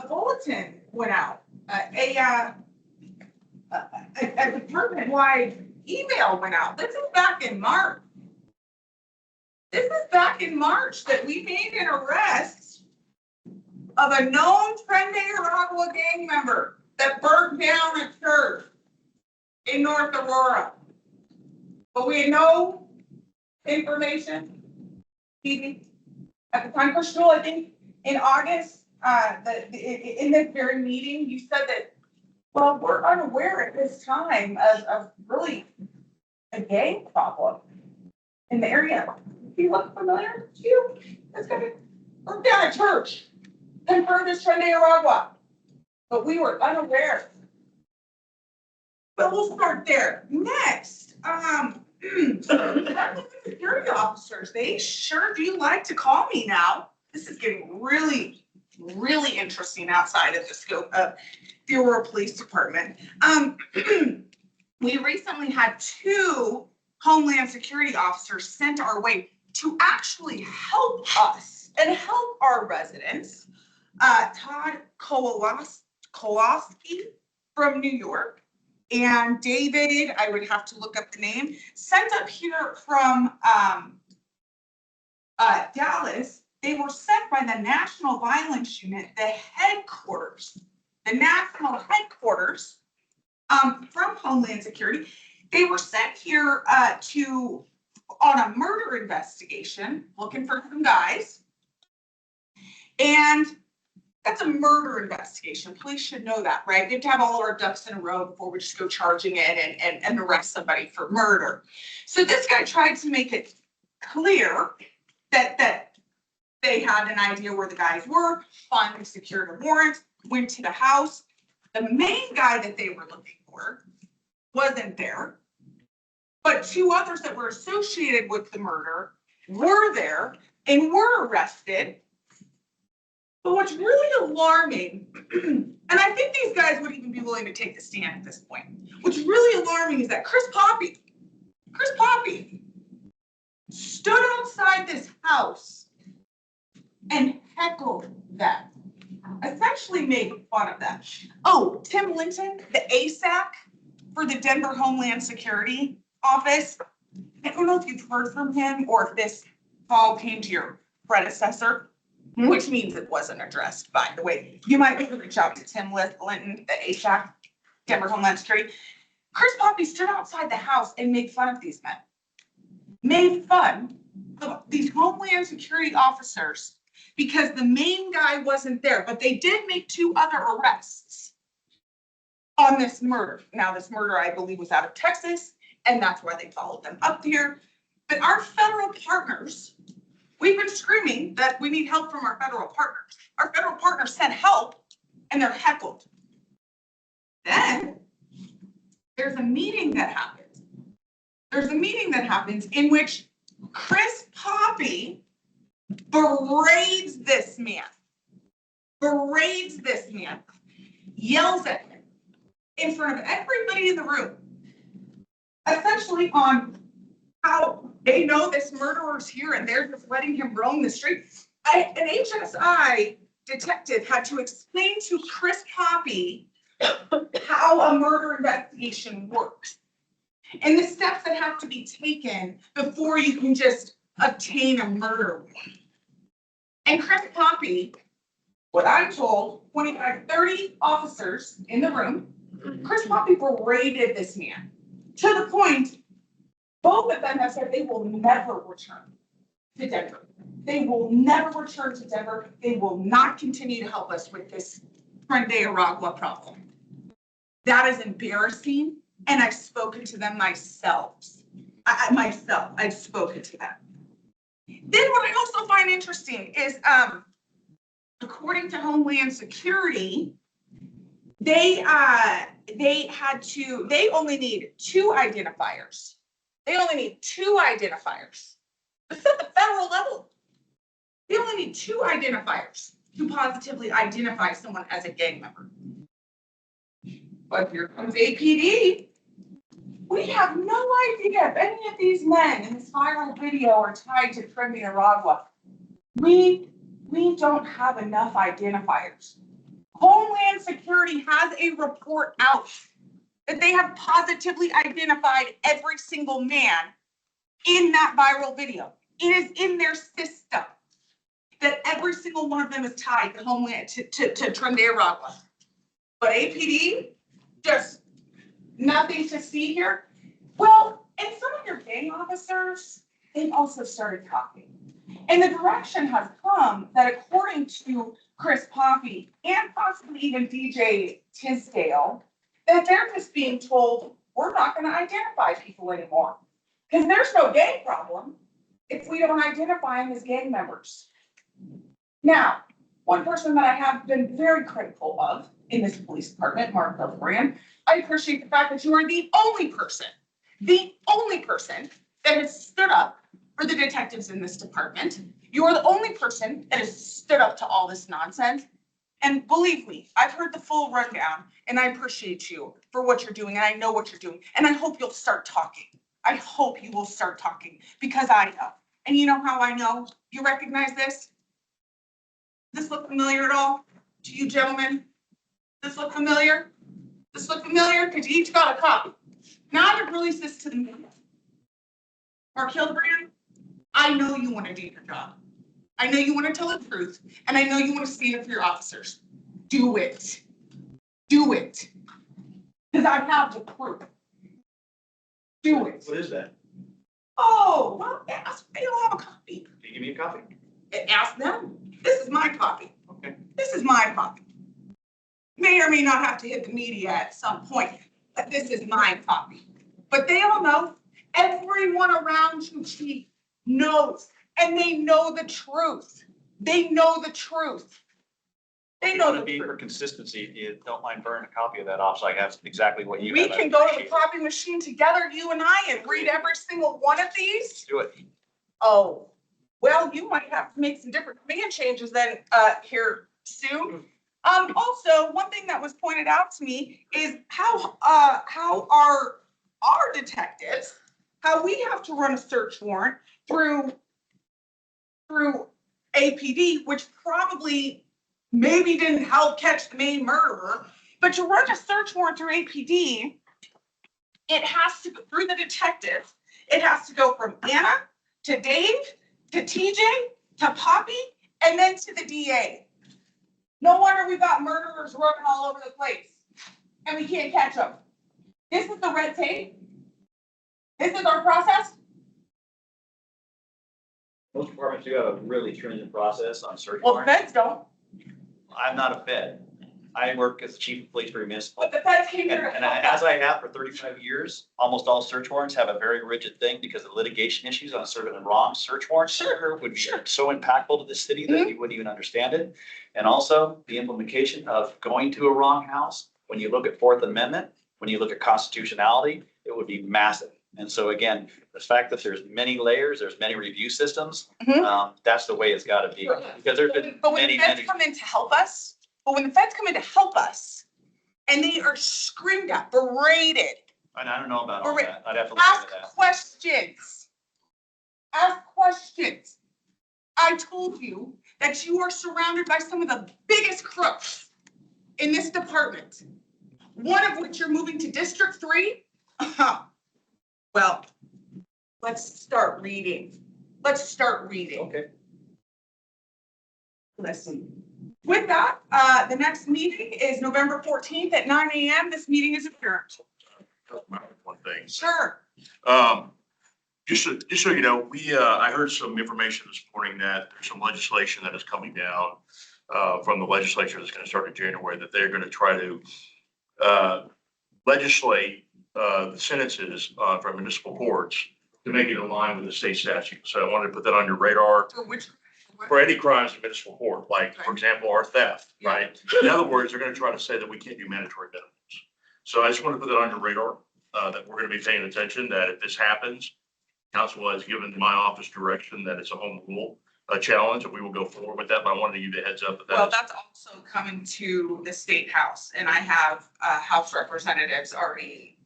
[SPEAKER 2] bulletin went out, a department-wide email went out. This is back in March. This is back in March that we made an arrest of a known Trinidad gang member that burned down a church in North Aurora. But we had no information. At the time, Coach Jewel, I think in August, in this very meeting, you said that, well, we're unaware at this time of really a gang problem in the area. Do you look familiar to you? It's gonna burn down a church, confirmed as Trinidad, but we were unaware. But we'll start there. Next, security officers, they sure do like to call me now. This is getting really, really interesting outside of the scope of the Aurora Police Department. We recently had 2 Homeland Security officers sent our way to actually help us and help our residents. Todd Kowalski from New York and David, I would have to look up the name, sent up here from Dallas. They were sent by the National Violence Unit, the headquarters, the national headquarters from Homeland Security. They were sent here on a murder investigation, looking for some guys. And that's a murder investigation. Police should know that, right? We have to have all our ducks in a row before we just go charging in and arrest somebody for murder. So this guy tried to make it clear that they had an idea where the guys were, finally secured a warrant, went to the house. The main guy that they were looking for wasn't there, but 2 others that were associated with the murder were there and were arrested. But what's really alarming, and I think these guys would even be willing to take the stand at this point. What's really alarming is that Chris Poppy stood outside this house and heckled them, essentially made fun of them. Oh, Tim Linton, the ASAC for the Denver Homeland Security Office. I don't know if you've heard from him or if this call came to your predecessor, which means it wasn't addressed, by the way. You might want to reach out to Tim Linton, the ASAC, Denver Homeland Security. Chris Poppy stood outside the house and made fun of these men. Made fun of these Homeland Security officers because the main guy wasn't there, but they did make 2 other arrests on this murder. Now, this murder, I believe, was out of Texas, and that's why they followed them up here. But our federal partners We've been screaming that we need help from our federal partners. Our federal partners sent help and they're heckled. Then there's a meeting that happens. There's a meeting that happens in which Chris Poppy berates this man, yells at him in front of everybody in the room, essentially on how they know this murderer's here and they're just letting him roam the streets. An HSI detective had to explain to Chris Poppy how a murder investigation works and the steps that have to be taken before you can just obtain a murder warrant. And Chris Poppy, what I'm told, 25, 30 officers in the room, Chris Poppy berated this man to the point both of them have said they will never return to Denver. They will never return to Denver. They will not continue to help us with this Tren de Aragua problem. That is embarrassing, and I've spoken to them myself. I've spoken to them. Then what I also find interesting is, according to Homeland Security, they only need 2 identifiers. They only need 2 identifiers. This is at the federal level. They only need 2 identifiers to positively identify someone as a gang member. But here comes APD. We have no idea if any of these men in this viral video are tied to Tren de Aragua. We don't have enough identifiers. Homeland Security has a report out that they have positively identified every single man in that viral video. It is in their system that every single one of them is tied to Homeland to Tren de Aragua. But APD, just nothing to see here. Well, and some of your gang officers, they've also started talking. And the direction has come that according to Chris Poppy and possibly even DJ Tisdale, that they're just being told, we're not going to identify people anymore. Because there's no gang problem if we don't identify them as gang members. Now, one person that I have been very critical of in this police department, Mark Brand, I appreciate the fact that you are the only person that has stood up for the detectives in this department. You are the only person that has stood up to all this nonsense. And believe me, I've heard the full rundown and I appreciate you for what you're doing and I know what you're doing. And I hope you'll start talking. I hope you will start talking because I know. And you know how I know? You recognize this? Does this look familiar at all to you gentlemen? Does this look familiar? Does this look familiar? Because you each got a copy. Now I would release this to the media. Mark Hildebrand, I know you want to do your job. I know you want to tell the truth, and I know you want to stand up for your officers. Do it. Do it. Because I have the proof. Do it.
[SPEAKER 8] What is that?
[SPEAKER 2] Oh, well, they don't have a copy.
[SPEAKER 8] Can you give me a copy?
[SPEAKER 2] Ask them. This is my copy.
[SPEAKER 8] Okay.
[SPEAKER 2] This is my copy. May or may not have to hit the media at some point, but this is my copy. But they all know. Everyone around you, Chief, knows. And they know the truth. They know the truth. They know the
[SPEAKER 8] For
[SPEAKER 2] truth.
[SPEAKER 8] consistency, if you don't mind burning a copy of that off, so I have exactly what you
[SPEAKER 2] We
[SPEAKER 8] have.
[SPEAKER 2] can go to the copy machine together, you and I, and read every single one of these.
[SPEAKER 8] Do it.
[SPEAKER 2] Oh, well, you might have to make some different command changes then here soon. Also, one thing that was pointed out to me is how our detectives, how we have to run a search warrant through APD, which probably maybe didn't help catch the main murderer, but to run a search warrant through APD, it has to go through the detectives. It has to go from Anna to Dave to TJ to Poppy and then to the DA. No wonder we've got murderers running all over the place and we can't catch them. This is the red tape. This is our process.
[SPEAKER 8] Most departments do have a really stringent process on search
[SPEAKER 2] Well, the
[SPEAKER 8] warrants.
[SPEAKER 2] feds don't.
[SPEAKER 8] I'm not a Fed. I work as the chief of police for a municipal.
[SPEAKER 2] But the feds came
[SPEAKER 8] And,
[SPEAKER 2] here.
[SPEAKER 8] and as I have for 35 years, almost all search warrants have a very rigid thing because of litigation issues on certain and wrong search warrants.
[SPEAKER 2] Sure,
[SPEAKER 8] Would be
[SPEAKER 2] sure.
[SPEAKER 8] so impactful to the city that you wouldn't even understand it. And also the implementation of going to a wrong house, when you look at Fourth Amendment, when you look at constitutionality, it would be massive. And so again, the fact that there's many layers, there's many review systems, that's the way it's gotta be. Because there's been
[SPEAKER 2] But when
[SPEAKER 8] many,
[SPEAKER 2] the feds
[SPEAKER 8] many.
[SPEAKER 2] come in to help us, and they are screamed at, berated,
[SPEAKER 8] And I don't know about all
[SPEAKER 2] Alright.
[SPEAKER 8] that. I'd have to look
[SPEAKER 2] ask
[SPEAKER 8] into that.
[SPEAKER 2] questions. Ask questions. I told you that you are surrounded by some of the biggest crooks in this department. One of which you're moving to District 3? Well, let's start reading.
[SPEAKER 8] Okay.
[SPEAKER 2] Listen. With that, the next meeting is November 14th at 9 a.m. This meeting is adjourned.
[SPEAKER 5] One thing.
[SPEAKER 2] Sure.
[SPEAKER 5] Just so you know, I heard some information this morning that there's some legislation that is coming down from the legislature that's gonna start in January, that they're gonna try to legislate the sentences for municipal courts to make it in line with the state statute. So I wanted to put that on your radar
[SPEAKER 2] For which?
[SPEAKER 5] for any crimes in municipal court, like, for example, our theft,
[SPEAKER 2] Yeah.
[SPEAKER 5] right? In other words, they're gonna try to say that we can't do mandatory minimums. So I just want to put that on your radar, that we're gonna be paying attention, that if this happens, council has given my office direction that it's a home rule, challenge, and we will go forward with that, but I wanted to give you the heads up that
[SPEAKER 2] Well,
[SPEAKER 5] that's.
[SPEAKER 2] that's also coming to the state house, and I have House representatives already,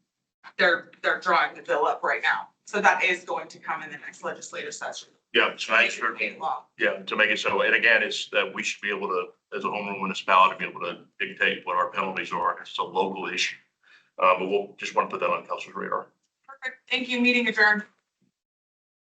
[SPEAKER 2] they're drawing the bill up right now. So that is going to come in the next legislative session.
[SPEAKER 5] Yeah, so I
[SPEAKER 2] Make it state law.
[SPEAKER 5] yeah, to make it so, and again, it's that we should be able to, as a home rule municipality, be able to dictate what our penalties are. It's a local issue. But we'll just want to put that on council's radar.
[SPEAKER 2] Perfect. Thank you. Meeting adjourned.